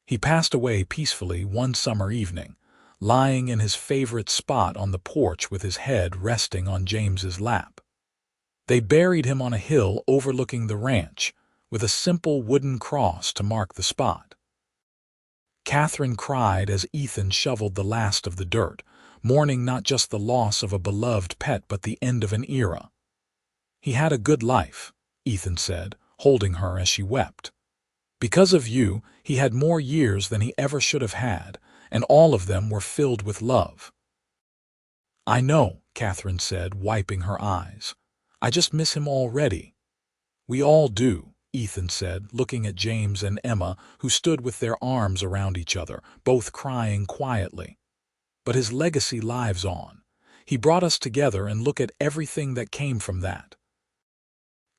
He passed away peacefully one summer evening, lying in his favorite spot on the porch with his head resting on James's lap. They buried him on a hill overlooking the ranch, with a simple wooden cross to mark the spot. Katherine cried as Ethan shoveled the last of the dirt, mourning not just the loss of a beloved pet but the end of an era. "He had a good life," Ethan said, holding her as she wept. "Because of you, he had more years than he ever should have had, and all of them were filled with love." "I know," Katherine said, wiping her eyes. "I just miss him already." "We all do," Ethan said, looking at James and Emma, who stood with their arms around each other, both crying quietly. "But his legacy lives on. He brought us together, and look at everything that came from that."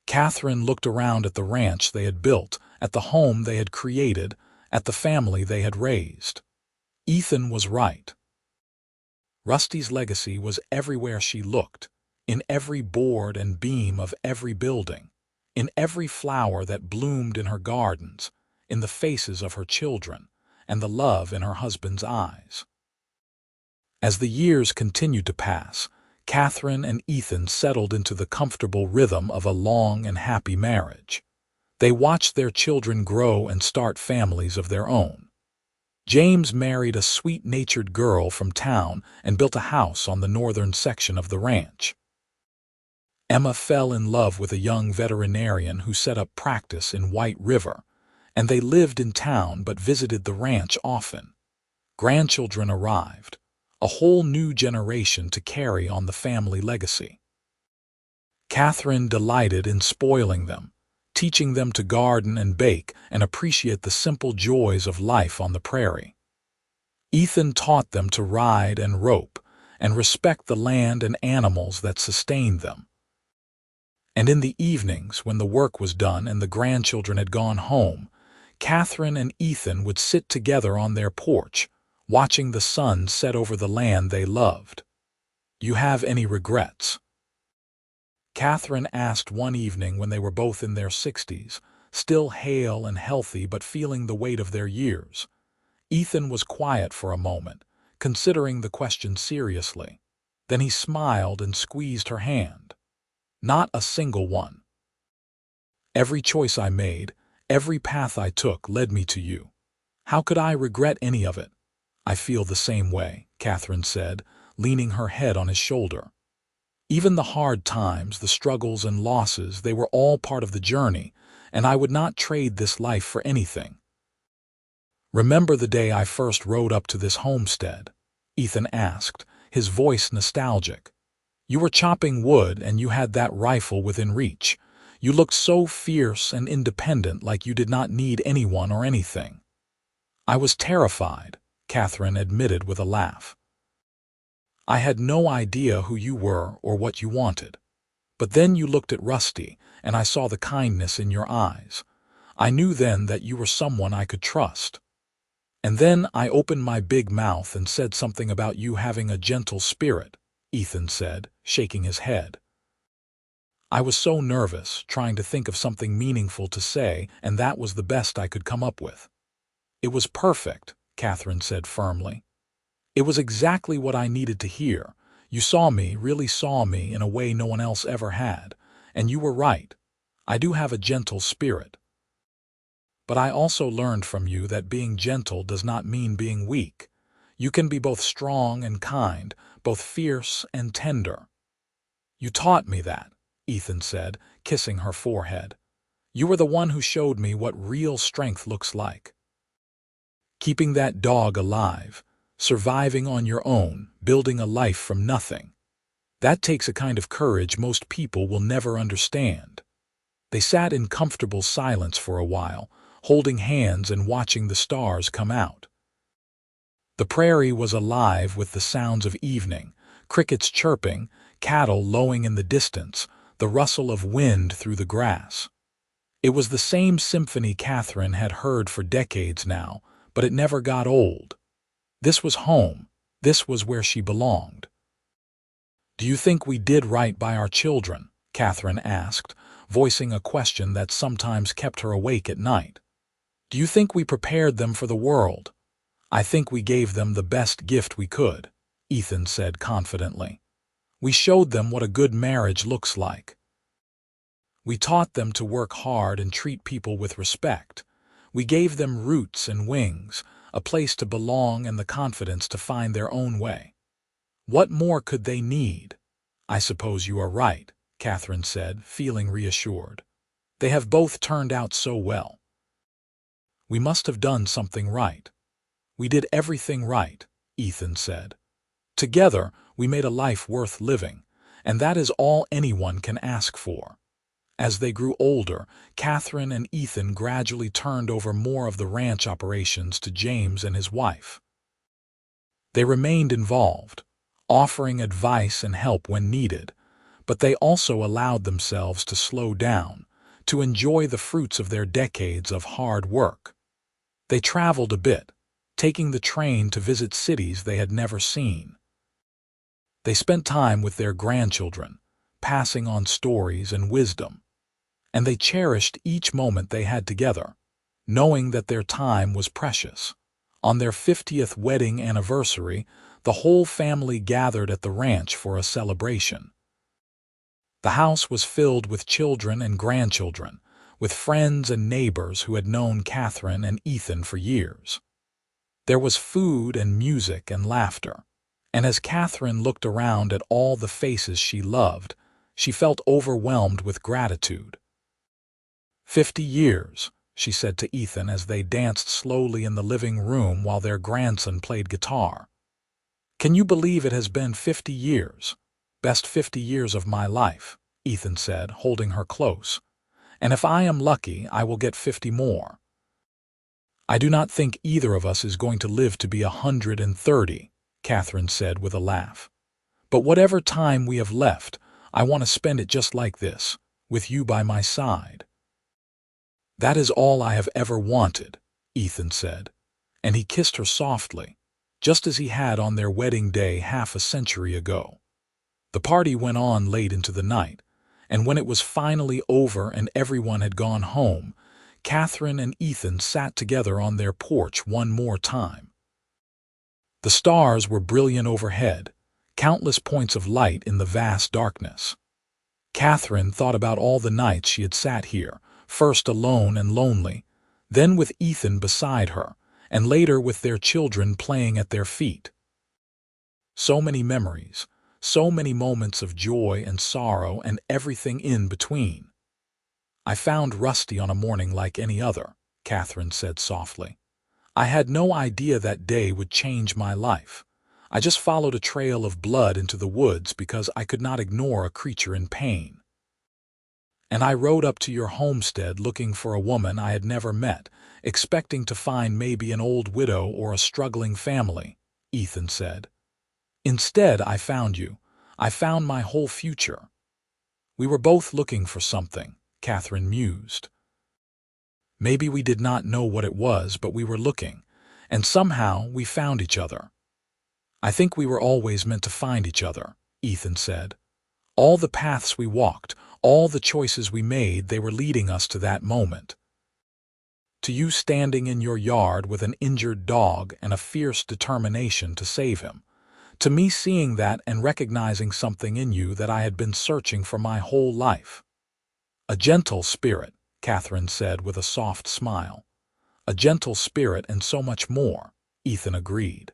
Katherine looked around at the ranch they had built, at the home they had created, at the family they had raised. Ethan was right. Rusty's legacy was everywhere she looked, in every board and beam of every building, in every flower that bloomed in her gardens, in the faces of her children, and the love in her husband's eyes. As the years continued to pass, Katherine and Ethan settled into the comfortable rhythm of a long and happy marriage. They watched their children grow and start families of their own. James married a sweet-natured girl from town and built a house on the northern section of the ranch. Emma fell in love with a young veterinarian who set up practice in White River, and they lived in town but visited the ranch often. Grandchildren arrived, a whole new generation to carry on the family legacy. Katherine delighted in spoiling them, teaching them to garden and bake and appreciate the simple joys of life on the prairie. Ethan taught them to ride and rope and respect the land and animals that sustained them. And in the evenings, when the work was done and the grandchildren had gone home, Katherine and Ethan would sit together on their porch, watching the sun set over the land they loved. "You have any regrets?" Katherine asked one evening when they were both in their 60s, still hale and healthy but feeling the weight of their years. Ethan was quiet for a moment, considering the question seriously. Then he smiled and squeezed her hand. "Not a single one. Every choice I made, every path I took led me to you. How could I regret any of it?" "I feel the same way," Katherine said, leaning her head on his shoulder. "Even the hard times, the struggles and losses, they were all part of the journey, and I would not trade this life for anything." "Remember the day I first rode up to this homestead?" Ethan asked, his voice nostalgic. "You were chopping wood and you had that rifle within reach. You looked so fierce and independent, like you did not need anyone or anything." "I was terrified," Katherine admitted with a laugh. "I had no idea who you were or what you wanted. But then you looked at Rusty, and I saw the kindness in your eyes. I knew then that you were someone I could trust. And then I opened my big mouth and said something about you having a gentle spirit," Ethan said, shaking his head. "I was so nervous, trying to think of something meaningful to say, and that was the best I could come up with." "It was perfect," Katherine said firmly. "It was exactly what I needed to hear. You saw me, really saw me, in a way no one else ever had. And you were right. I do have a gentle spirit. But I also learned from you that being gentle does not mean being weak. You can be both strong and kind, both fierce and tender." "You taught me that," Ethan said, kissing her forehead. "You were the one who showed me what real strength looks like. Keeping that dog alive, surviving on your own, building a life from nothing. That takes a kind of courage most people will never understand." They sat in comfortable silence for a while, holding hands and watching the stars come out. The prairie was alive with the sounds of evening, crickets chirping, cattle lowing in the distance, the rustle of wind through the grass. It was the same symphony Katherine had heard for decades now, but it never got old. This was home. This was where she belonged. "Do you think we did right by our children?" Katherine asked, voicing a question that sometimes kept her awake at night. "Do you think we prepared them for the world?" "I think we gave them the best gift we could," Ethan said confidently. "We showed them what a good marriage looks like. We taught them to work hard and treat people with respect. We gave them roots and wings, a place to belong and the confidence to find their own way. What more could they need?" "I suppose you are right," Katherine said, feeling reassured. "They have both turned out so well." "We must have done something right." "We did everything right," Ethan said. "Together, we made a life worth living, and that is all anyone can ask for." As they grew older, Katherine and Ethan gradually turned over more of the ranch operations to James and his wife. They remained involved, offering advice and help when needed, but they also allowed themselves to slow down, to enjoy the fruits of their decades of hard work. They traveled a bit, taking the train to visit cities they had never seen. They spent time with their grandchildren, passing on stories and wisdom. And they cherished each moment they had together, knowing that their time was precious. On their 50th wedding anniversary, The whole family gathered at the ranch for a celebration. The house was filled with children and grandchildren, with friends and neighbors who had known Katherine and Ethan for years. There was food and music and laughter, and as Katherine looked around at all the faces she loved, she felt overwhelmed with gratitude. 50 years, she said to Ethan as they danced slowly in the living room while their grandson played guitar. Can you believe it has been 50 years? Best 50 years of my life, Ethan said, holding her close. And if I am lucky, I will get 50 more. I do not think either of us is going to live to be 130, Katherine said with a laugh. But whatever time we have left, I want to spend it just like this, with you by my side. That is all I have ever wanted, Ethan said, and he kissed her softly, just as he had on their wedding day half a century ago. The party went on late into the night, and when it was finally over and everyone had gone home, Katherine and Ethan sat together on their porch one more time. The stars were brilliant overhead, countless points of light in the vast darkness. Katherine thought about all the nights she had sat here, first alone and lonely, then with Ethan beside her, and later with their children playing at their feet. So many memories, so many moments of joy and sorrow and everything in between. I found Rusty on a morning like any other, Katherine said softly. I had no idea that day would change my life. I just followed a trail of blood into the woods because I could not ignore a creature in pain. And I rode up to your homestead looking for a woman I had never met, expecting to find maybe an old widow or a struggling family, Ethan said. Instead, I found you. I found my whole future. We were both looking for something, Katherine mused. Maybe we did not know what it was, but we were looking, and somehow we found each other. I think we were always meant to find each other, Ethan said. All the paths we walked, all the choices we made, they were leading us to that moment. To you standing in your yard with an injured dog and a fierce determination to save him. To me seeing that and recognizing something in you that I had been searching for my whole life. A gentle spirit, Katherine said with a soft smile. A gentle spirit and so much more, Ethan agreed.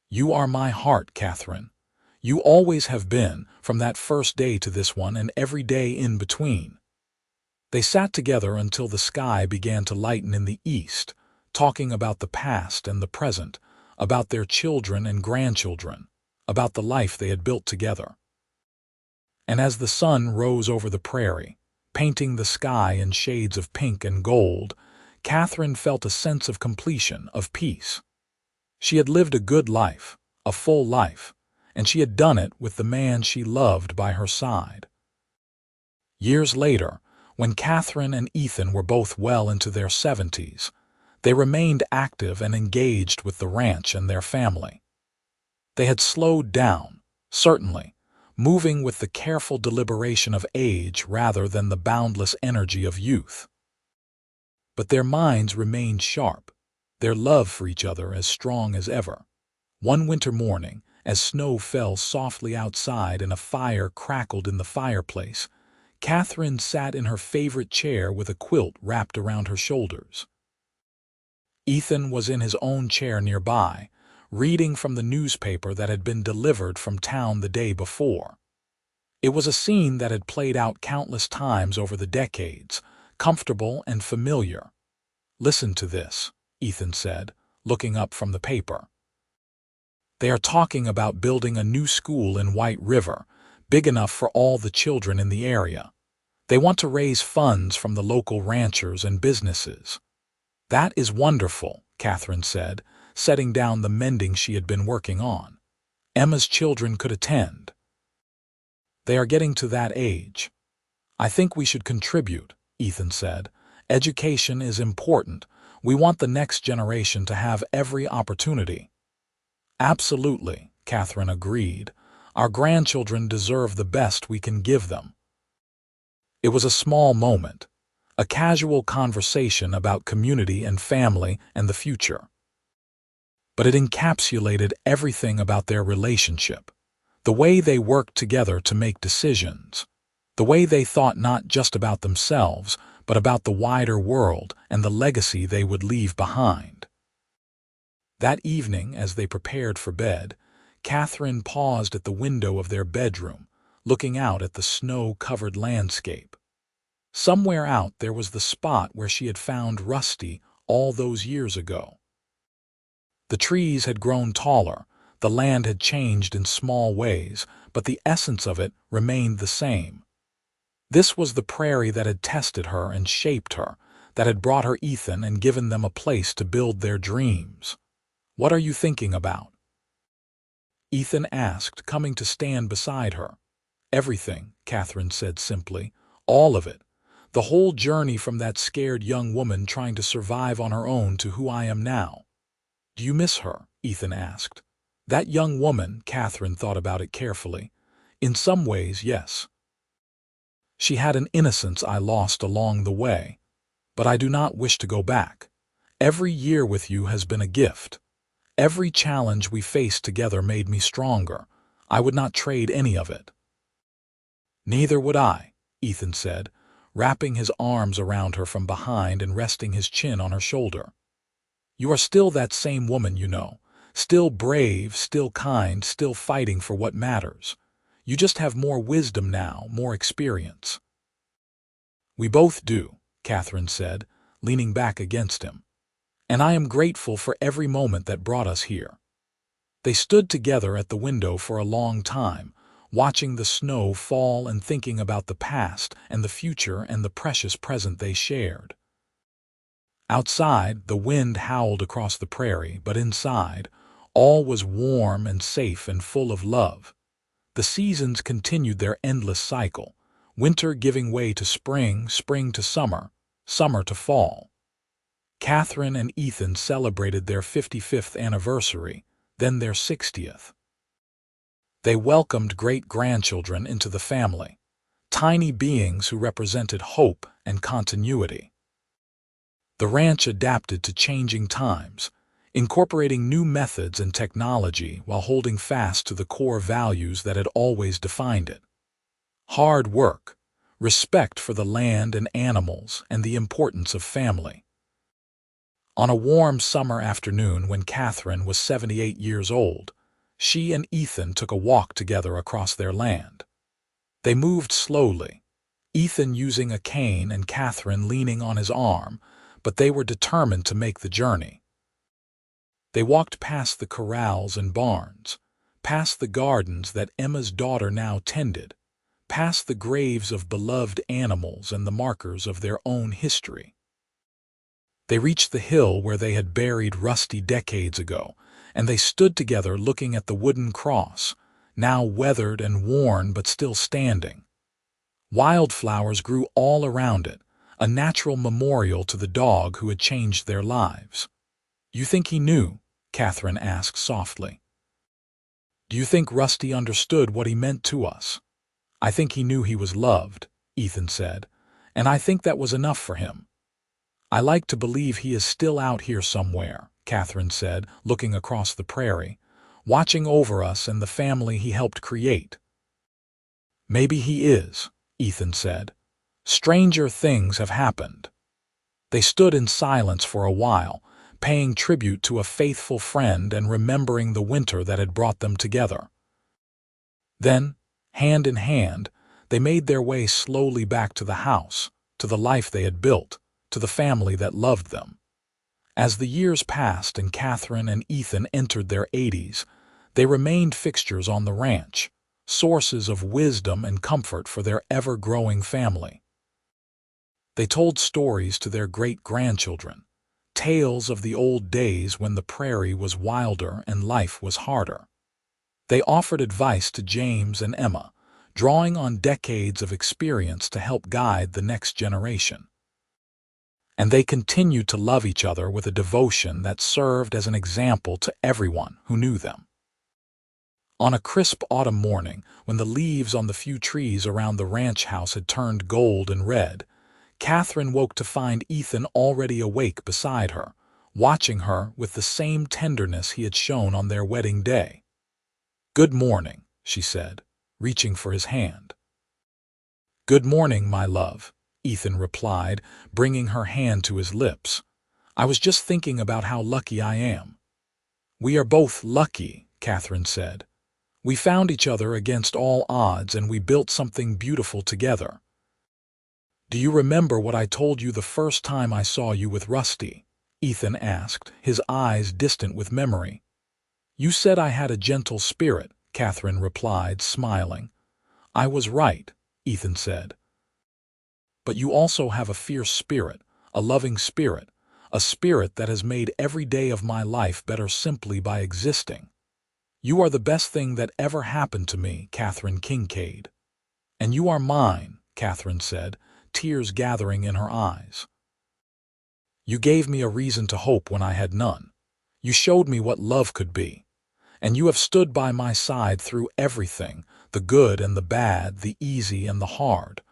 You are my heart, Katherine. You always have been, from that first day to this one and every day in between. They sat together until the sky began to lighten in the east, talking about the past and the present, about their children and grandchildren, about the life they had built together. And as the sun rose over the prairie, painting the sky in shades of pink and gold, Katherine felt a sense of completion, of peace. She had lived a good life, a full life, and she had done it with the man she loved by her side. Years later, when Katherine and Ethan were both well into their 70s, they remained active and engaged with the ranch and their family. They had slowed down, certainly, moving with the careful deliberation of age rather than the boundless energy of youth. But their minds remained sharp, their love for each other as strong as ever. One winter morning, as snow fell softly outside and a fire crackled in the fireplace, Katherine sat in her favorite chair with a quilt wrapped around her shoulders. Ethan was in his own chair nearby, reading from the newspaper that had been delivered from town the day before. It was a scene that had played out countless times over the decades, comfortable and familiar. Listen to this, Ethan said, looking up from the paper. They are talking about building a new school in White River, big enough for all the children in the area. They want to raise funds from the local ranchers and businesses. That is wonderful, Katherine said, setting down the mending she had been working on. Emma's children could attend. They are getting to that age. I think we should contribute, Ethan said. Education is important. We want the next generation to have every opportunity. Absolutely, Katherine agreed. Our grandchildren deserve the best we can give them. It was a small moment, a casual conversation about community and family and the future. but it encapsulated everything about their relationship. The way they worked together to make decisions. The way they thought not just about themselves, but about the wider world and the legacy they would leave behind. That evening, as they prepared for bed, Katherine paused at the window of their bedroom, looking out at the snow-covered landscape. Somewhere out there was the spot where she had found Rusty all those years ago. The trees had grown taller, the land had changed in small ways, but the essence of it remained the same. This was the prairie that had tested her and shaped her, that had brought her Ethan and given them a place to build their dreams. "What are you thinking about?" Ethan asked, coming to stand beside her. "Everything," Katherine said simply. "All of it. The whole journey from that scared young woman trying to survive on her own to who I am now." "Do you miss her?" Ethan asked. "That young woman," Katherine thought about it carefully. "In some ways, yes. She had an innocence I lost along the way. But I do not wish to go back. Every year with you has been a gift. Every challenge we faced together made me stronger. I would not trade any of it." "Neither would I," Ethan said, wrapping his arms around her from behind and resting his chin on her shoulder. "You are still that same woman, you know. Still brave, still kind, still fighting for what matters. You just have more wisdom now, more experience." "We both do," Katherine said, leaning back against him. "And I am grateful for every moment that brought us here." They stood together at the window for a long time, watching the snow fall and thinking about the past and the future and the precious present they shared. Outside, the wind howled across the prairie, but inside, all was warm and safe and full of love. The seasons continued their endless cycle, winter giving way to spring, spring to summer, summer to fall. Katherine and Ethan celebrated their 55th anniversary, then their 60th. They welcomed great-grandchildren into the family, tiny beings who represented hope and continuity. The ranch adapted to changing times, incorporating new methods and technology while holding fast to the core values that had always defined it. Hard work, respect for the land and animals, and the importance of family. On a warm summer afternoon when Katherine was 78 years old, she and Ethan took a walk together across their land. They moved slowly, Ethan using a cane and Katherine leaning on his arm, but they were determined to make the journey. They walked past the corrals and barns, past the gardens that Emma's daughter now tended, past the graves of beloved animals and the markers of their own history. They reached the hill where they had buried Rusty decades ago, and they stood together looking at the wooden cross, now weathered and worn but still standing. Wildflowers grew all around it, a natural memorial to the dog who had changed their lives. "You think he knew?" Katherine asked softly. "Do you think Rusty understood what he meant to us?" "I think he knew he was loved," Ethan said, "and I think that was enough for him." "I like to believe he is still out here somewhere," Katherine said, looking across the prairie, "watching over us and the family he helped create." "Maybe he is," Ethan said. "Stranger things have happened." They stood in silence for a while, paying tribute to a faithful friend and remembering the winter that had brought them together. Then, hand in hand, they made their way slowly back to the house, to the life they had built, to the family that loved them. As the years passed and Katherine and Ethan entered their 80s, they remained fixtures on the ranch, sources of wisdom and comfort for their ever-growing family. They told stories to their great-grandchildren, tales of the old days when the prairie was wilder and life was harder. They offered advice to James and Emma, drawing on decades of experience to help guide the next generation. And they continued to love each other with a devotion that served as an example to everyone who knew them. On a crisp autumn morning, when the leaves on the few trees around the ranch house had turned gold and red, Katherine woke to find Ethan already awake beside her, watching her with the same tenderness he had shown on their wedding day. "Good morning," she said, reaching for his hand. "Good morning, my love," Ethan replied, bringing her hand to his lips. "I was just thinking about how lucky I am." "We are both lucky," Katherine said. "We found each other against all odds, and we built something beautiful together." "Do you remember what I told you the first time I saw you with Rusty?" Ethan asked, his eyes distant with memory. "You said I had a gentle spirit," Katherine replied, smiling. "I was right," Ethan said. "But you also have a fierce spirit, a loving spirit, a spirit that has made every day of my life better simply by existing. You are the best thing that ever happened to me, Katherine Kincaid." "And you are mine," Katherine said, tears gathering in her eyes. "You gave me a reason to hope when I had none. You showed me what love could be. And you have stood by my side through everything, the good and the bad, the easy and the hard.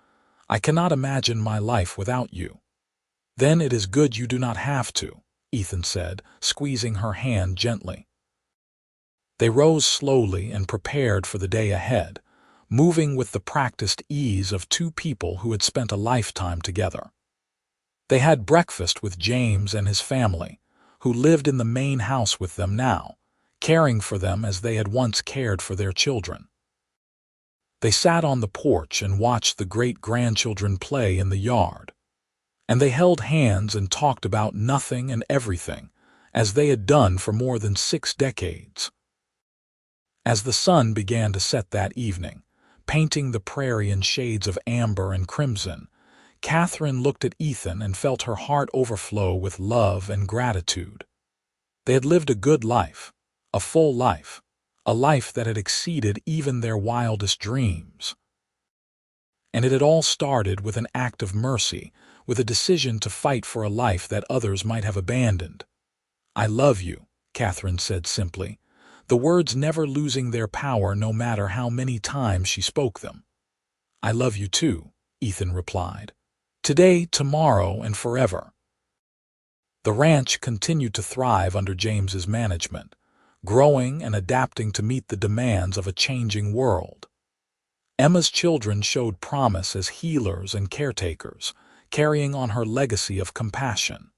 I cannot imagine my life without you." "Then it is good you do not have to," Ethan said, squeezing her hand gently. They rose slowly and prepared for the day ahead, moving with the practiced ease of two people who had spent a lifetime together. They had breakfast with James and his family, who lived in the main house with them now, caring for them as they had once cared for their children. They sat on the porch and watched the great-grandchildren play in the yard. And they held hands and talked about nothing and everything, as they had done for more than 6 decades. As the sun began to set that evening, painting the prairie in shades of amber and crimson, Katherine looked at Ethan and felt her heart overflow with love and gratitude. They had lived a good life, a full life, a life that had exceeded even their wildest dreams. And it had all started with an act of mercy, with a decision to fight for a life that others might have abandoned. "I love you," Katherine said simply, the words never losing their power no matter how many times she spoke them. "I love you too," Ethan replied. "Today, tomorrow, and forever." The ranch continued to thrive under James's management, growing and adapting to meet the demands of a changing world. Emma's children showed promise as healers and caretakers, carrying on her legacy of compassion.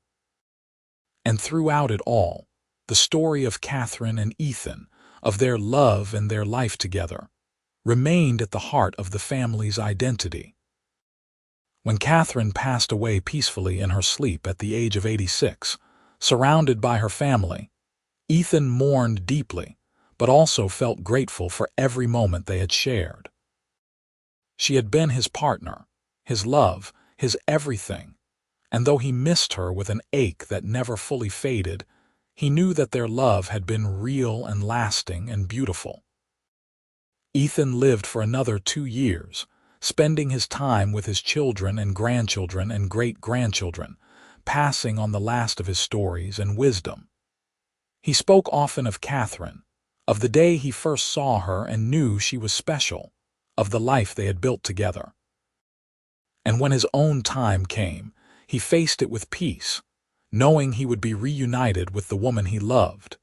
And throughout it all, the story of Katherine and Ethan, of their love and their life together, remained at the heart of the family's identity. When Katherine passed away peacefully in her sleep at the age of 86, surrounded by her family, Ethan mourned deeply, but also felt grateful for every moment they had shared. She had been his partner, his love, his everything, and though he missed her with an ache that never fully faded, he knew that their love had been real and lasting and beautiful. Ethan lived for another 2 years, spending his time with his children and grandchildren and great-grandchildren, passing on the last of his stories and wisdom. He spoke often of Katherine, of the day he first saw her and knew she was special, of the life they had built together. And when his own time came, he faced it with peace, knowing he would be reunited with the woman he loved.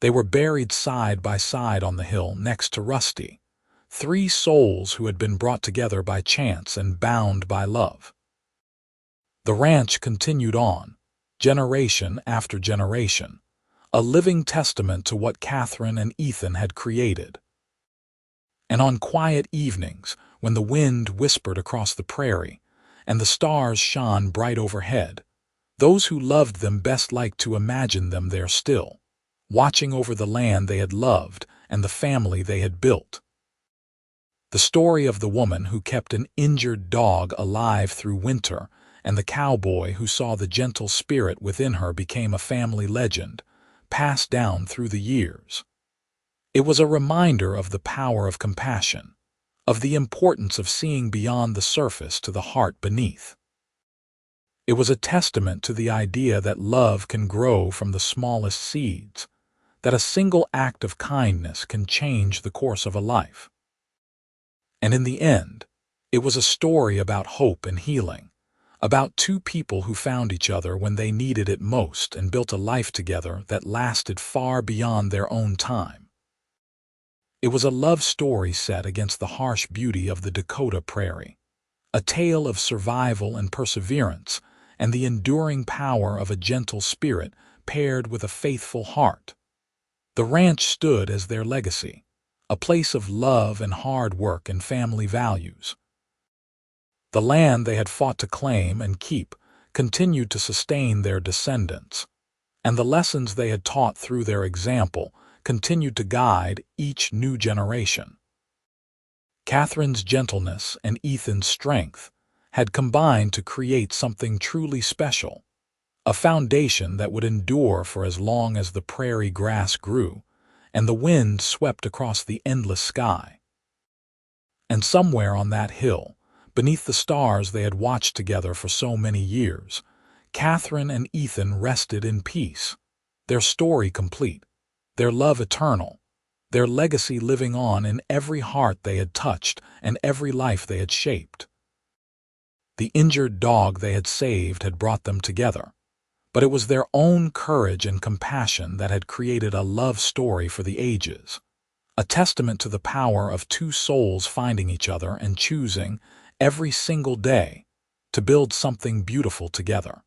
They were buried side by side on the hill next to Rusty, 3 souls who had been brought together by chance and bound by love. The ranch continued on, generation after generation, a living testament to what Katherine and Ethan had created. And on quiet evenings, when the wind whispered across the prairie and the stars shone bright overhead, those who loved them best liked to imagine them there still, watching over the land they had loved and the family they had built. The story of the woman who kept an injured dog alive through winter and the cowboy who saw the gentle spirit within her became a family legend, passed down through the years. It was a reminder of the power of compassion, of the importance of seeing beyond the surface to the heart beneath. It was a testament to the idea that love can grow from the smallest seeds, that a single act of kindness can change the course of a life. And in the end, it was a story about hope and healing, about two people who found each other when they needed it most and built a life together that lasted far beyond their own time. It was a love story set against the harsh beauty of the Dakota prairie, a tale of survival and perseverance, and the enduring power of a gentle spirit paired with a faithful heart. The ranch stood as their legacy, a place of love and hard work and family values. The land they had fought to claim and keep continued to sustain their descendants, and the lessons they had taught through their example continued to guide each new generation. Katherine's gentleness and Ethan's strength had combined to create something truly special, a foundation that would endure for as long as the prairie grass grew and the wind swept across the endless sky. And somewhere on that hill, beneath the stars they had watched together for so many years, Katherine and Ethan rested in peace, their story complete, their love eternal, their legacy living on in every heart they had touched and every life they had shaped. The injured dog they had saved had brought them together, but it was their own courage and compassion that had created a love story for the ages, a testament to the power of two souls finding each other and choosing, every single day, to build something beautiful together.